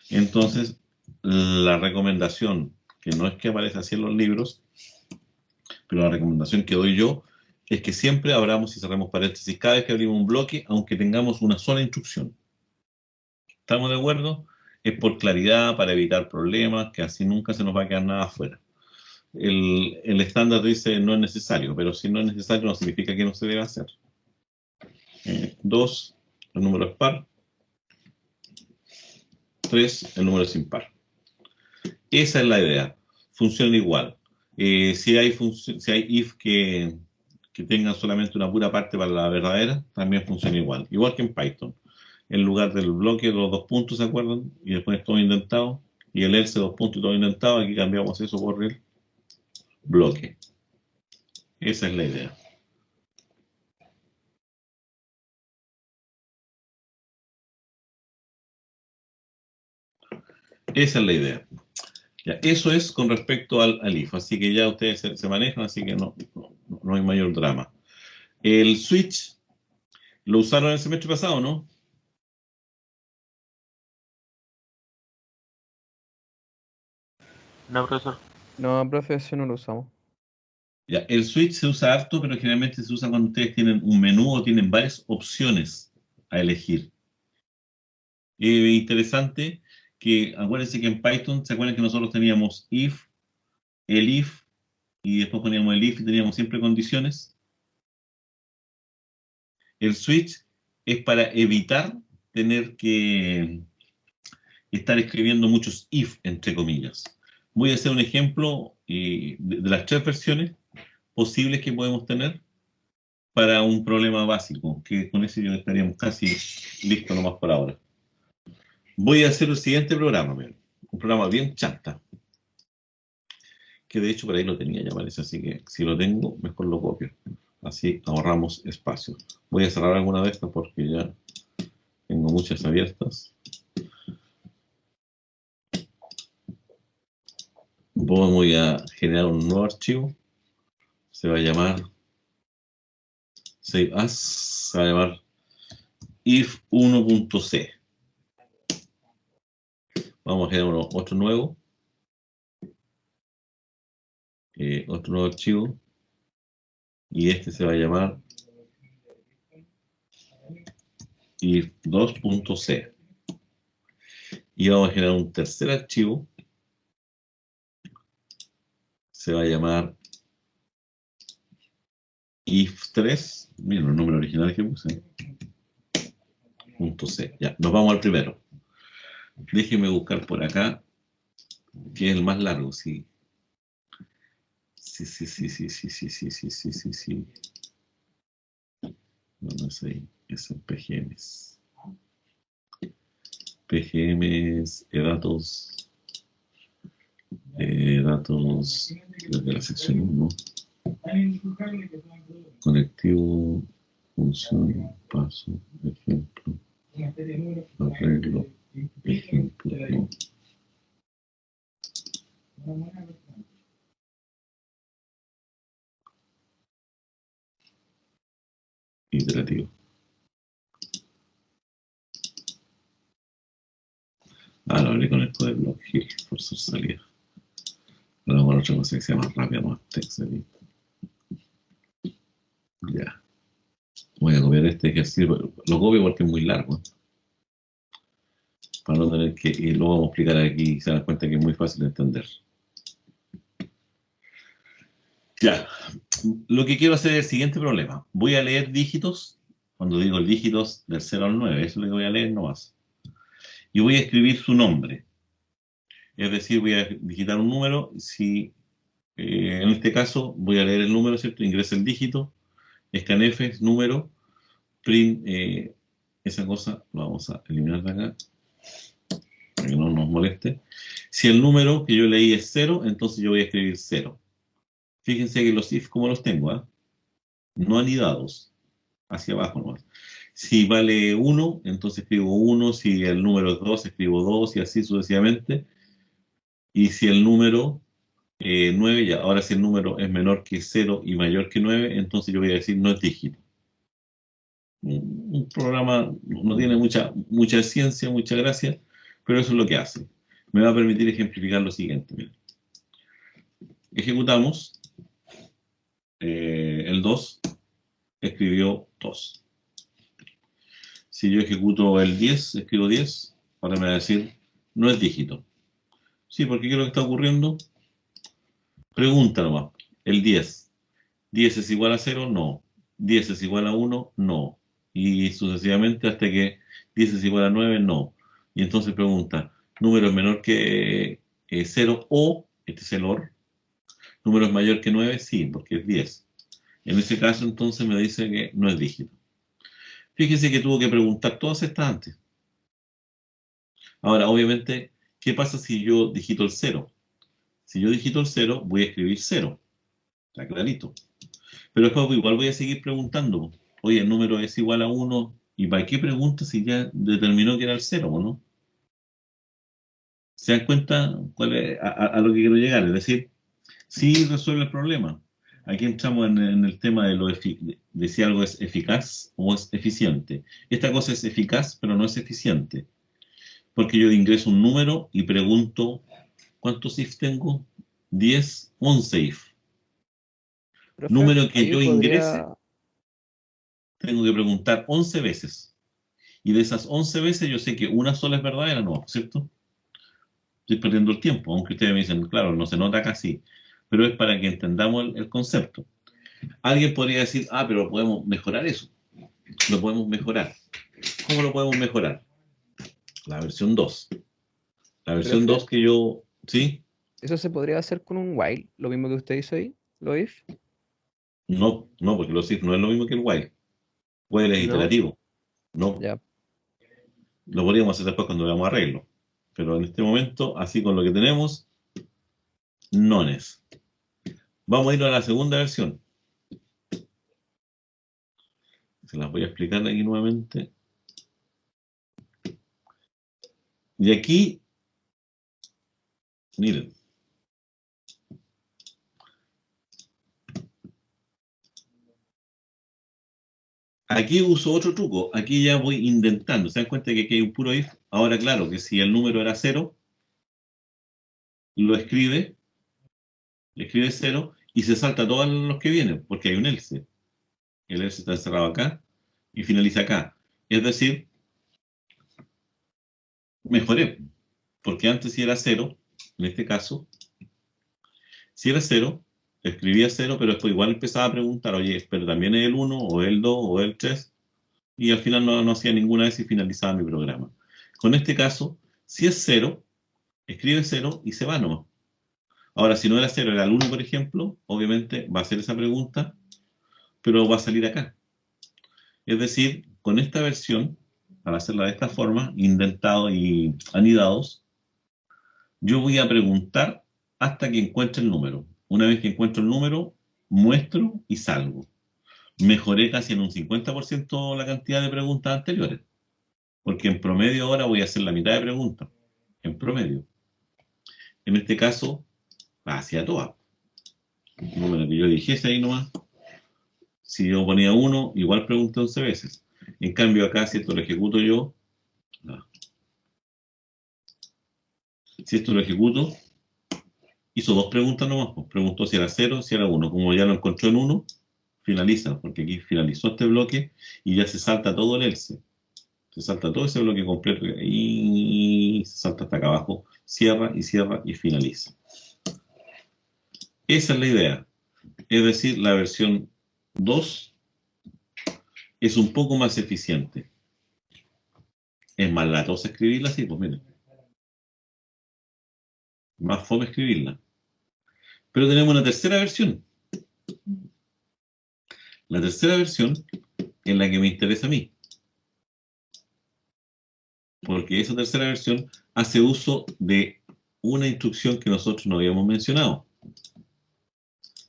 Entonces, la recomendación, que no es que aparece así en los libros, pero la recomendación que doy yo es que siempre abramos y cerremos paréntesis cada vez que abrimos un bloque, aunque tengamos una sola instrucción. ¿Estamos de acuerdo? Es por claridad, para evitar problemas, que así nunca se nos va a quedar nada afuera. El estándar dice no es necesario, pero si no es necesario no significa que no se debe hacer. 2, el número es par. 3, el número es impar. Esa es la idea. Funciona igual. Si hay if que tengan solamente una pura parte para la verdadera, también funciona igual. Igual que en Python. En lugar del bloque, los dos puntos, ¿se acuerdan? Y después todo indentado. Y el else, dos puntos y todo indentado. Aquí cambiamos eso por el bloque. Esa es la idea. Esa es la idea. Ya, eso es con respecto al if. Así que ya ustedes se manejan, así que no hay mayor drama. El switch lo usaron el semestre pasado, ¿no? No, profesor. No, profe, ese no lo usamos. Ya, el switch se usa harto, pero generalmente se usa cuando ustedes tienen un menú o tienen varias opciones a elegir. Interesante que, acuérdense que en Python, ¿se acuerdan que nosotros teníamos if, el if, y después poníamos el if y teníamos siempre condiciones? El switch es para evitar tener que estar escribiendo muchos if, entre comillas. Voy a hacer un ejemplo de las 3 versiones posibles que podemos tener para un problema básico, que con eso ya estaríamos casi listos nomás por ahora. Voy a hacer el siguiente programa, un programa bien chanta, que de hecho por ahí lo tenía ya parece, así que si lo tengo, mejor lo copio. Así ahorramos espacio. Voy a cerrar alguna de estas porque ya tengo muchas abiertas. Voy a generar un nuevo archivo. Se va a llamar Save As, se va a llamar if1.c. Vamos a generar otro nuevo archivo, y este se va a llamar if2.c. Y vamos a generar un tercer archivo, se va a llamar if3, miren los números originales que puse, .c. Ya, nos vamos al primero. Déjenme buscar por acá, que es el más largo, sí. Sí. No sé, es el PGMs. PGMs, datos, datos, creo que la sección 1. Conectivo, función, paso, ejemplo, arreglo, ejemplo, no. Iterativo. Lo hablé con el código blog, por su salida. Ahora con otra cosa que sea más rápida, más texto. Ya. Voy a copiar este ejercicio. Lo copio porque es muy largo. Para no tener que... Y lo vamos a explicar aquí y se dan cuenta que es muy fácil de entender. Ya. Lo que quiero hacer es el siguiente problema. Voy a leer dígitos. Cuando digo dígitos del 0 al 9, eso es lo que voy a leer nomás. Y voy a escribir su nombre. Es decir, voy a digitar un número. Si en este caso voy a leer el número, ¿cierto? Ingresa el dígito. Scanf, número. Print, esa cosa lo vamos a eliminar de acá. Para que no nos moleste. Si el número que yo leí es 0, entonces yo voy a escribir 0. Fíjense que los if, como los tengo, ¿eh? No anidados. Hacia abajo nomás. Si vale 1, entonces escribo 1. Si el número es 2, escribo 2 y así sucesivamente. Y si el número 9, ya. Ahora si el número es menor que 0 y mayor que 9, entonces yo voy a decir no es dígito. Un programa no tiene mucha ciencia, mucha gracia, pero eso es lo que hace. Me va a permitir ejemplificar lo siguiente. Miren. Ejecutamos. El 2 escribió 2. Si yo ejecuto el 10, escribo 10, ahora me va a decir, no es dígito. Sí, porque ¿qué es lo que está ocurriendo? Pregunta nomás. El 10. ¿10 es igual a 0? No. ¿10 es igual a 1? No. Y sucesivamente hasta que 10 es igual a 9, no. Y entonces pregunta, ¿número es menor que 0 o, este es el OR, ¿número es mayor que 9? Sí, porque es 10. En ese caso entonces me dice que no es dígito. Fíjese que tuvo que preguntar todas estas antes. Ahora, obviamente, ¿qué pasa si yo digito el 0? Si yo digito el 0, voy a escribir 0. Está clarito. Pero después igual voy a seguir preguntando. Oye, el número es igual a 1. ¿Y para qué pregunta si ya determinó que era el 0, no? ¿Se dan cuenta a lo que quiero llegar? Es decir, sí resuelve el problema. Aquí entramos en el tema de si algo es eficaz o es eficiente. Esta cosa es eficaz, pero no es eficiente. Porque yo ingreso un número y pregunto, ¿cuántos if tengo? 10, 11 if. Profe, Número que ahí yo ingrese, podría, tengo que preguntar 11 veces. Y de esas 11 veces yo sé que una sola es verdadera, ¿no? ¿Cierto? Estoy perdiendo el tiempo, aunque ustedes me dicen, claro, no se nota casi. Pero es para que entendamos el concepto. Alguien podría decir, pero podemos mejorar eso. Lo podemos mejorar. ¿Cómo lo podemos mejorar? La versión 2. La versión profe, 2 que yo, ¿sí? eso se podría hacer con un while, lo mismo que usted hizo ahí, lo if, No, no, porque los if no es lo mismo que el while. While es ¿no? iterativo. No, Ya, lo podríamos hacer después cuando veamos arreglo. Pero en este momento, así con lo que tenemos, nones. Vamos a ir a la segunda versión. Se las voy a explicar aquí nuevamente. Y aquí, miren. Aquí uso otro truco. Aquí ya voy indentando. ¿Se dan cuenta que aquí hay un puro if? Ahora, claro, que si el número era 0, lo escribe 0 y se salta todos los que vienen, porque hay un else. El else está encerrado acá y finaliza acá. Es decir, mejoré, porque antes si era 0, en este caso, si era 0, escribía 0, pero después igual empezaba a preguntar, oye, pero también es el 1, o el 2, o el 3, y al final no hacía ninguna vez y finalizaba mi programa. Con este caso, si es 0, escribe 0 y se va nomás. Ahora, si no era 0, era el 1, por ejemplo, obviamente va a hacer esa pregunta, pero va a salir acá. Es decir, con esta versión, para hacerla de esta forma, indentado y anidados, yo voy a preguntar hasta que encuentre el número. Una vez que encuentro el número, muestro y salgo. Mejoré casi en un 50% la cantidad de preguntas anteriores, porque en promedio ahora voy a hacer la mitad de preguntas, en promedio. En este caso, hacia todas. El número que yo dijese ahí nomás, si yo ponía 1, igual pregunté 11 veces. En cambio acá, si esto lo ejecuto yo, no. Si esto lo ejecuto, hizo 2 preguntas nomás, pues preguntó si era 0, si era 1. Como ya lo encontró en 1, finaliza, porque aquí finalizó este bloque y ya se salta todo el else. Se salta todo ese bloque completo y se salta hasta acá abajo, cierra y finaliza. Esa es la idea. Es decir, la versión 2 es un poco más eficiente. Es más latosa escribirla así, pues miren. Más fome escribirla. Pero tenemos una tercera versión. La tercera versión es la que me interesa a mí. Porque esa tercera versión hace uso de una instrucción que nosotros no habíamos mencionado,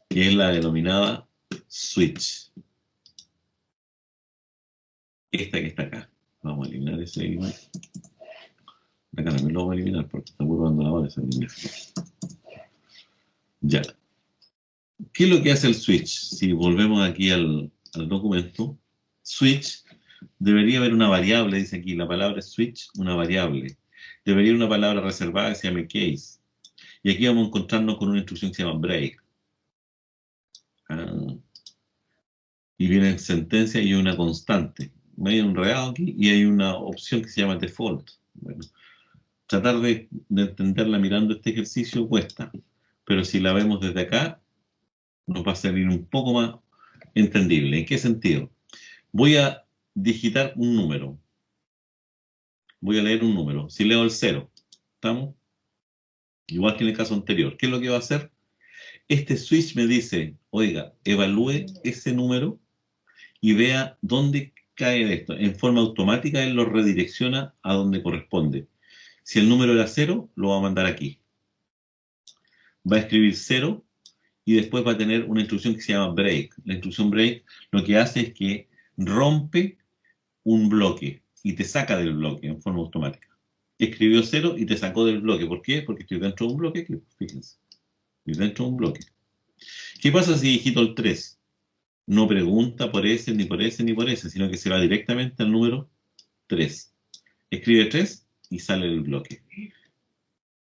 que es la denominada switch. Esta que está acá. Vamos a eliminar ese igual. Acá también lo vamos a eliminar porque está muy abandonado ese email. Ya. ¿Qué es lo que hace el switch? Si volvemos aquí al documento, switch, debería haber una variable, dice aquí, la palabra switch, una variable. Debería haber una palabra reservada que se llame case. Y aquí vamos a encontrarnos con una instrucción que se llama break. Y viene sentencia y una constante. Hay un enredado aquí y hay una opción que se llama default. Bueno, tratar de entenderla mirando este ejercicio cuesta, pero si la vemos desde acá, nos va a salir un poco más entendible. ¿En qué sentido? Voy a digitar un número. Voy a leer un número. Si leo el 0, ¿estamos? Igual que en el caso anterior. ¿Qué es lo que va a hacer? Este switch me dice, oiga, evalúe ese número y vea dónde cae esto. En forma automática él lo redirecciona a donde corresponde. Si el número era 0, lo va a mandar aquí. Va a escribir 0 y después va a tener una instrucción que se llama break. La instrucción break lo que hace es que rompe un bloque y te saca del bloque en forma automática. Escribió 0 y te sacó del bloque. ¿Por qué? Porque estoy dentro de un bloque aquí, fíjense. Estoy dentro de un bloque. ¿Qué pasa si digito el 3? No pregunta por ese, ni por ese, ni por ese, sino que se va directamente al número 3. Escribe 3 y sale del bloque.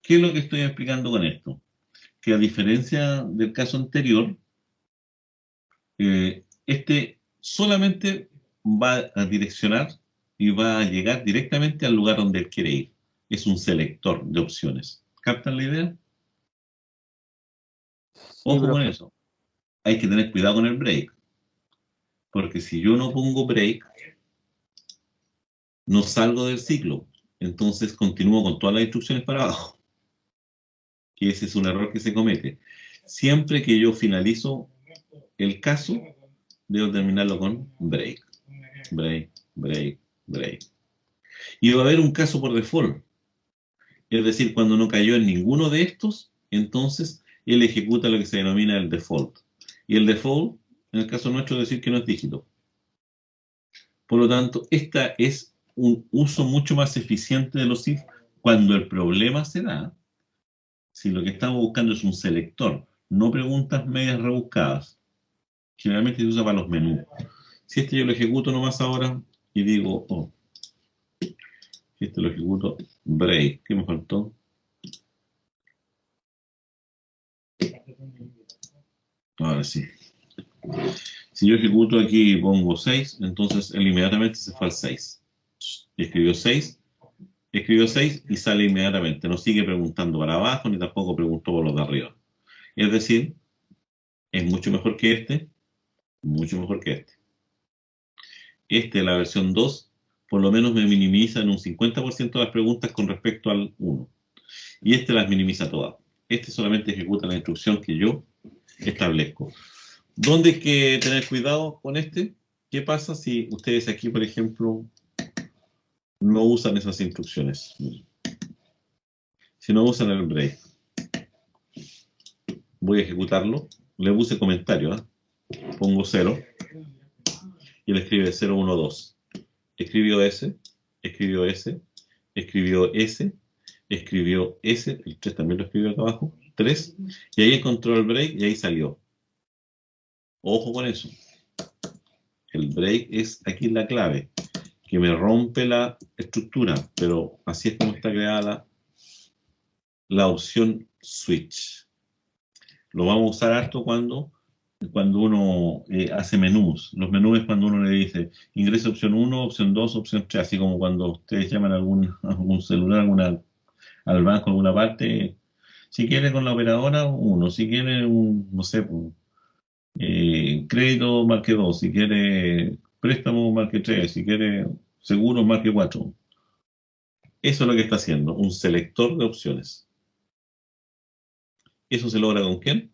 ¿Qué es lo que estoy explicando con esto? Que a diferencia del caso anterior, este solamente va a direccionar y va a llegar directamente al lugar donde él quiere ir. Es un selector de opciones. ¿Captan la idea? Sí, Ojo con profe. eso. Hay que tener cuidado con el break. Porque si yo no pongo break, no salgo del ciclo. Entonces continúo con todas las instrucciones para abajo. Y ese es un error que se comete. Siempre que yo finalizo el caso, debo terminarlo con break. Break, break, break. Y va a haber un caso por default. Es decir, cuando no cayó en ninguno de estos, entonces él ejecuta lo que se denomina el default. Y el default, en el caso nuestro, es decir que no es dígito. Por lo tanto, esta es un uso mucho más eficiente de los if cuando el problema se da. Si lo que estamos buscando es un selector, no preguntas medias rebuscadas. Generalmente se usa para los menús. Si este yo lo ejecuto nomás ahora y digo, oh, este lo ejecuto, break, ¿qué me faltó? Ahora sí. Si yo ejecuto aquí y pongo 6, entonces él inmediatamente se fue al 6. Escribió 6 y sale inmediatamente. No sigue preguntando para abajo ni tampoco preguntó por los de arriba. Es decir, es mucho mejor que este, mucho mejor que este. Este, la versión 2, por lo menos me minimiza en un 50% de las preguntas con respecto al 1. Y este las minimiza todas. Este solamente ejecuta la instrucción que yo establezco. ¿Dónde hay que tener cuidado con este? ¿Qué pasa si ustedes aquí, por ejemplo, no usan esas instrucciones? Si no usan el break. voy a ejecutarlo, le puse comentario, pongo 0, y él escribe 012. Escribió S, escribió S, escribió S, escribió S, el 3 también lo escribió acá abajo, 3, y ahí encontró el break y ahí salió. Ojo con eso. El break es aquí la clave, que me rompe la estructura, pero así es como está creada la opción switch. Lo vamos a usar harto cuando uno hace menús. Los menús es cuando uno le dice ingresa opción 1, opción 2, opción 3, así como cuando ustedes llaman a algún celular, al banco, a alguna parte. Si quiere con la operadora, 1. Si quiere no sé, crédito, marque 2. Si quiere préstamo, marque 3. Si quiere seguro, marque 4. Eso es lo que está haciendo, un selector de opciones. ¿Eso se logra con quién?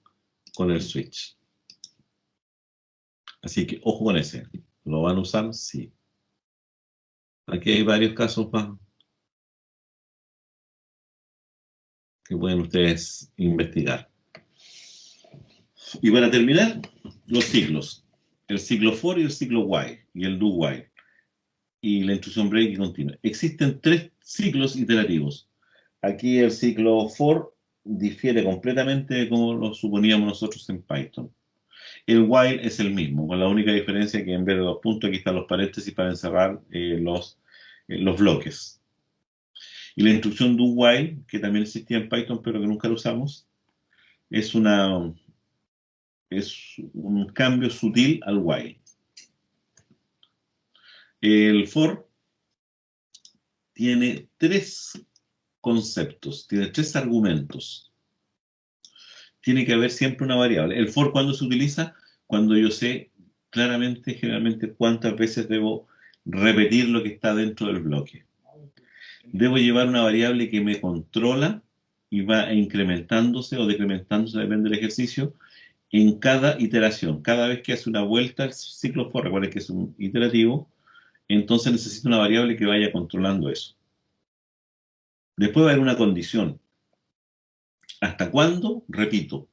Con el switch. Así que ojo con ese. ¿Lo van a usar? Sí. Aquí hay varios casos más que pueden ustedes investigar. Y para terminar, los ciclos. El ciclo for y el ciclo while, y el do while, y la instrucción break y continua. Existen 3 ciclos iterativos. Aquí el ciclo for difiere completamente de como lo suponíamos nosotros en Python. El while es el mismo, con la única diferencia que en vez de 2 puntos, aquí están los paréntesis para encerrar los bloques. Y la instrucción do while, que también existía en Python, pero que nunca lo usamos, es un cambio sutil al while. El for tiene 3 conceptos, tiene 3 argumentos. Tiene que haber siempre una variable. El for, ¿cuándo se utiliza? Cuando yo sé claramente, generalmente, cuántas veces debo repetir lo que está dentro del bloque. Debo llevar una variable que me controla y va incrementándose o decrementándose, depende del ejercicio, en cada iteración. Cada vez que hace una vuelta el ciclo for, recuerden que es un iterativo, entonces necesito una variable que vaya controlando eso. Después va a haber una condición. ¿Hasta cuándo? Repito.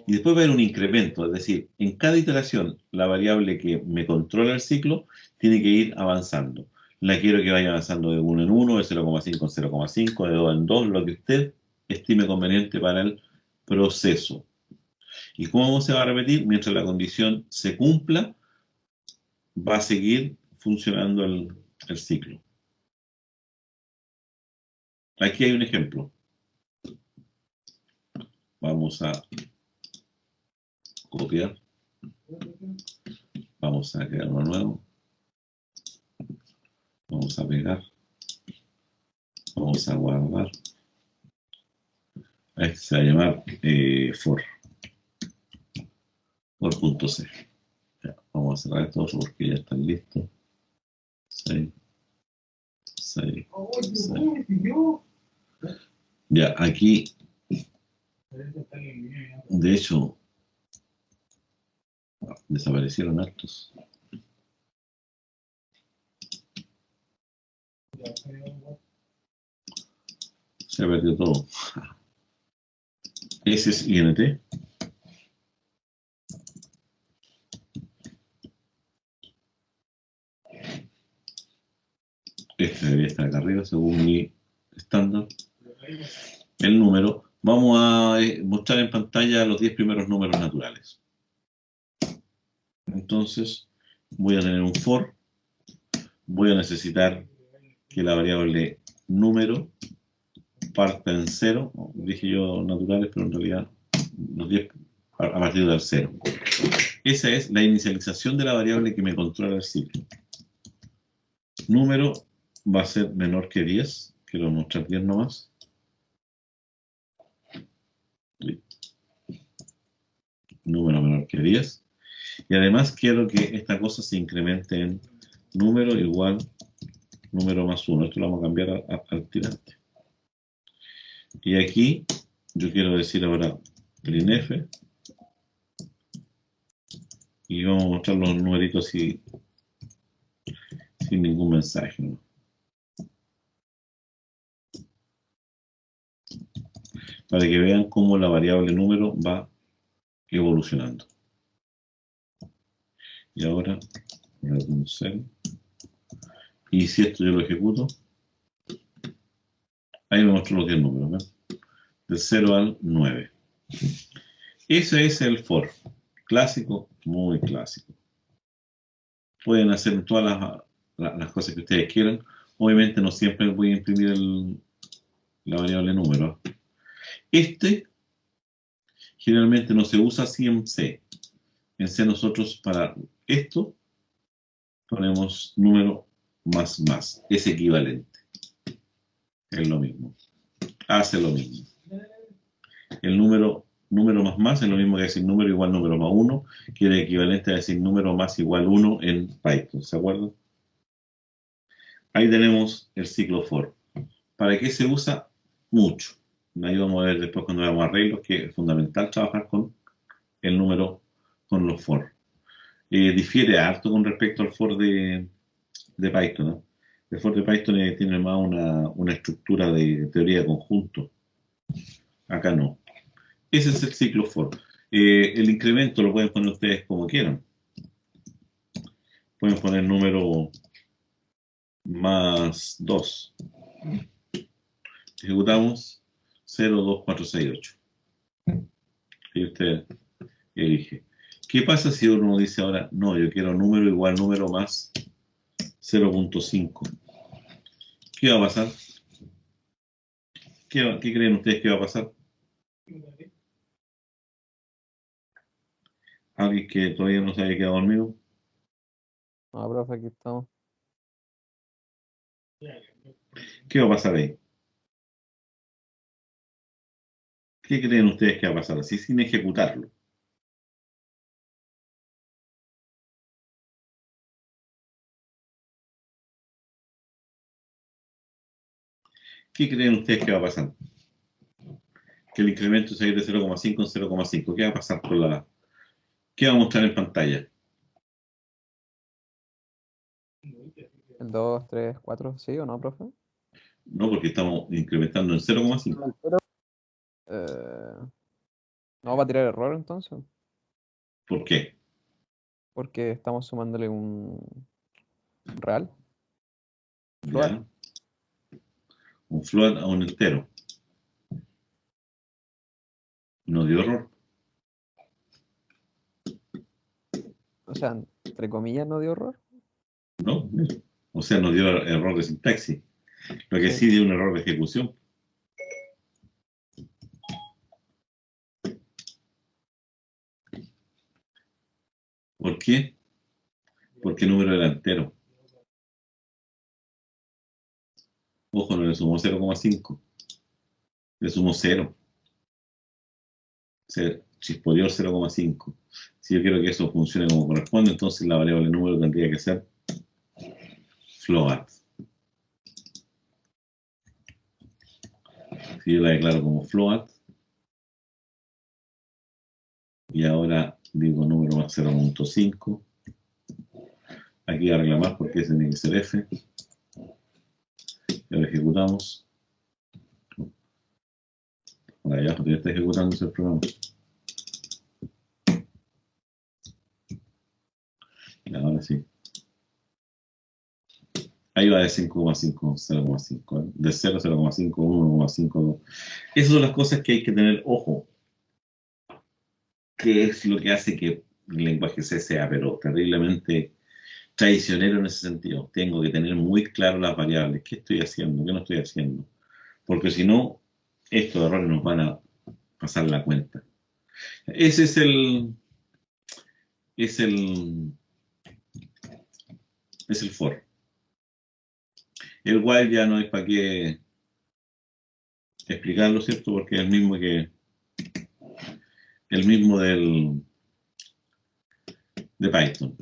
Y después va a haber un incremento, es decir, en cada iteración la variable que me controla el ciclo tiene que ir avanzando. La quiero que vaya avanzando de 1 en 1, de 0,5 en 0,5, de 2 en 2, lo que usted estime conveniente para el proceso. ¿Y cómo se va a repetir? Mientras la condición se cumpla, va a seguir funcionando el ciclo. Aquí hay un ejemplo. Vamos a copiar. Vamos a crear uno nuevo. Vamos a pegar. Vamos a guardar. Este se va a llamar for. For.c. Vamos a cerrar esto porque ya están listos. 6. 6. 6. Ya, aquí. De hecho, desaparecieron hartos. Se ha perdido todo. Ese es INT. Este debería estar acá arriba según mi estándar. El número. Vamos a mostrar en pantalla los 10 primeros números naturales. Entonces, voy a tener un for. Voy a necesitar que la variable número parta en 0. Dije yo naturales, pero en realidad los 10 a partir del 0. Esa es la inicialización de la variable que me controla el ciclo. Número va a ser menor que 10. Quiero mostrar 10 nomás. Número menor que 10. Y además quiero que esta cosa se incremente en número igual número más 1. Esto lo vamos a cambiar al tirante. Y aquí yo quiero decir ahora printf. Y vamos a mostrar los numeritos sin ningún mensaje, ¿no? para que vean cómo la variable número va evolucionando. Y ahora voy a poner 0. Y si esto yo lo ejecuto, ahí me muestro los 10 números, ¿ven? Del 0 al 9. Ese es el for. Clásico, muy clásico. Pueden hacer todas las cosas que ustedes quieran. Obviamente no siempre voy a imprimir la variable número. Este generalmente no se usa así en C. En C nosotros para esto ponemos número más. Es equivalente. Es lo mismo. Hace lo mismo. El número más es lo mismo que decir número igual número más 1, que es equivalente a decir número más igual 1 en Python. ¿Se acuerdan? Ahí tenemos el ciclo for. ¿Para qué se usa? Mucho. Ahí vamos a ver después cuando veamos arreglos que es fundamental trabajar con el número, con los for. Difiere harto con respecto al for de Python, ¿no? El for de Python tiene más una estructura de teoría de conjunto. Acá no. Ese es el ciclo for. El incremento lo pueden poner ustedes como quieran. Pueden poner número más 2. Ejecutamos 0, 2, 4, 6, 8. Y usted elige. ¿Qué pasa si uno dice ahora, no, yo quiero número igual número más 0.5? ¿Qué va a pasar? ¿Qué creen ustedes que va a pasar? ¿Alguien que todavía no se haya quedado dormido? No, profe, aquí estamos. ¿Qué va a pasar ahí? ¿Qué creen ustedes que va a pasar así sin ejecutarlo? ¿Qué creen ustedes que va a pasar? Que el incremento se va a ir de 0,5 en 0,5. ¿Qué va a pasar con la... ¿Qué va a mostrar en pantalla? El 2, 3, 4, ¿sí o no, profe? No, porque estamos incrementando en 0,5. Eh, no, va a tirar error entonces, ¿Por qué? porque estamos sumándole un real, float. ¿Ya? Un float a un entero. No dio error. O sea, entre comillas no dio error. ¿No? O sea, no dio error de sintaxis. Lo que Sí. sí dio un error de ejecución. ¿Por qué? Porque el número era entero. Ojo, no le sumó 0,5. Le sumó 0. Se chispoteó 0,5. Si yo quiero que eso funcione como corresponde, entonces la variable número tendría que ser float. Si yo la declaro como float, y ahora digo número más 0.5, aquí arregla más porque ese tiene que ser f, ya lo ejecutamos. Ahora ya está ejecutándose el programa. Y ahora sí. Ahí va de 5,5, 0,5, de 0, 0,5, 1,5, 2. Esas son las cosas que hay que tener ojo. ¿Qué es lo que hace que el lenguaje C sea, pero terriblemente traicionero en ese sentido? Tengo que tener muy claro las variables. ¿Qué estoy haciendo? ¿Qué no estoy haciendo? Porque si no, estos errores nos van a pasar la cuenta. Ese es el for. El while ya no hay para qué explicarlo, ¿cierto? Porque es el mismo de Python.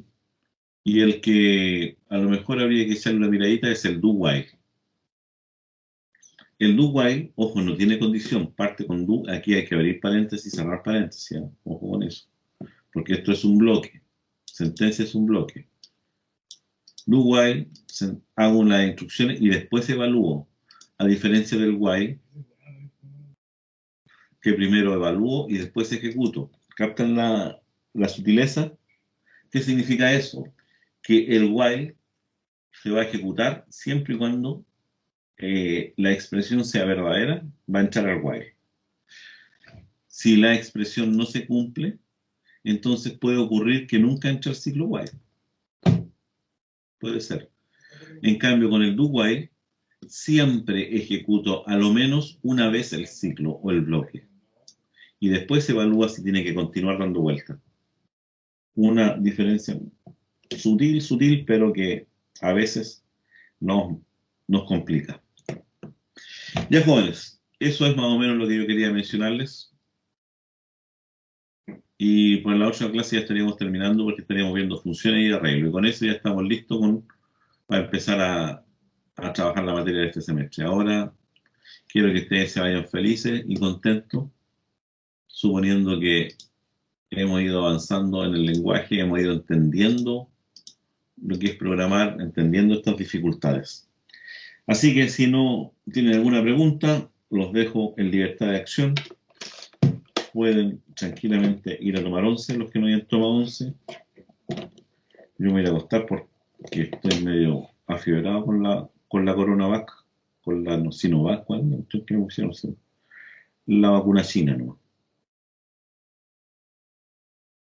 Y el que a lo mejor habría que echarle una miradita es el do while. El do while, ojo, no tiene condición, parte con do, aquí hay que abrir paréntesis y cerrar paréntesis, ¿eh? Ojo con eso, porque esto es un bloque, sentencia es un bloque. Do while, hago las instrucciones y después evalúo, a diferencia del while, que primero evalúo y después ejecuto. ¿Captan la sutileza? ¿Qué significa eso? Que el while se va a ejecutar siempre y cuando la expresión sea verdadera, va a entrar al while. Si la expresión no se cumple, entonces puede ocurrir que nunca entre el ciclo while. Puede ser. En cambio, con el do while, siempre ejecuto a lo menos una vez el ciclo o el bloque. Y después se evalúa si tiene que continuar dando vueltas. Una diferencia sutil, pero que a veces nos complica. Ya, jóvenes, eso es más o menos lo que yo quería mencionarles. Y por la otra clase ya estaríamos terminando porque estaríamos viendo funciones y arreglo. Y con eso ya estamos listos para empezar a trabajar la materia de este semestre. Ahora quiero que ustedes se vayan felices y contentos, suponiendo que hemos ido avanzando en el lenguaje, hemos ido entendiendo lo que es programar, entendiendo estas dificultades. Así que si no tienen alguna pregunta, los dejo en libertad de acción. Pueden tranquilamente ir a tomar once, los que no hayan tomado once. Yo me voy a ir a acostar porque estoy medio afiebrado con la CoronaVac, con la Sinovac, ¿cuál? ¿Qué me pusieron? La vacuna china, ¿no?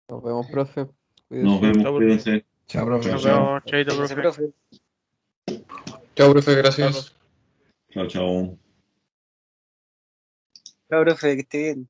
Nos vemos, profe. Nos Cuídese. vemos, cuídense. Chao, profe. Nos vemos, chaito, Gracias, profe. profe. Chao, profe, gracias. Chao, chao. Chao, profe, que esté bien.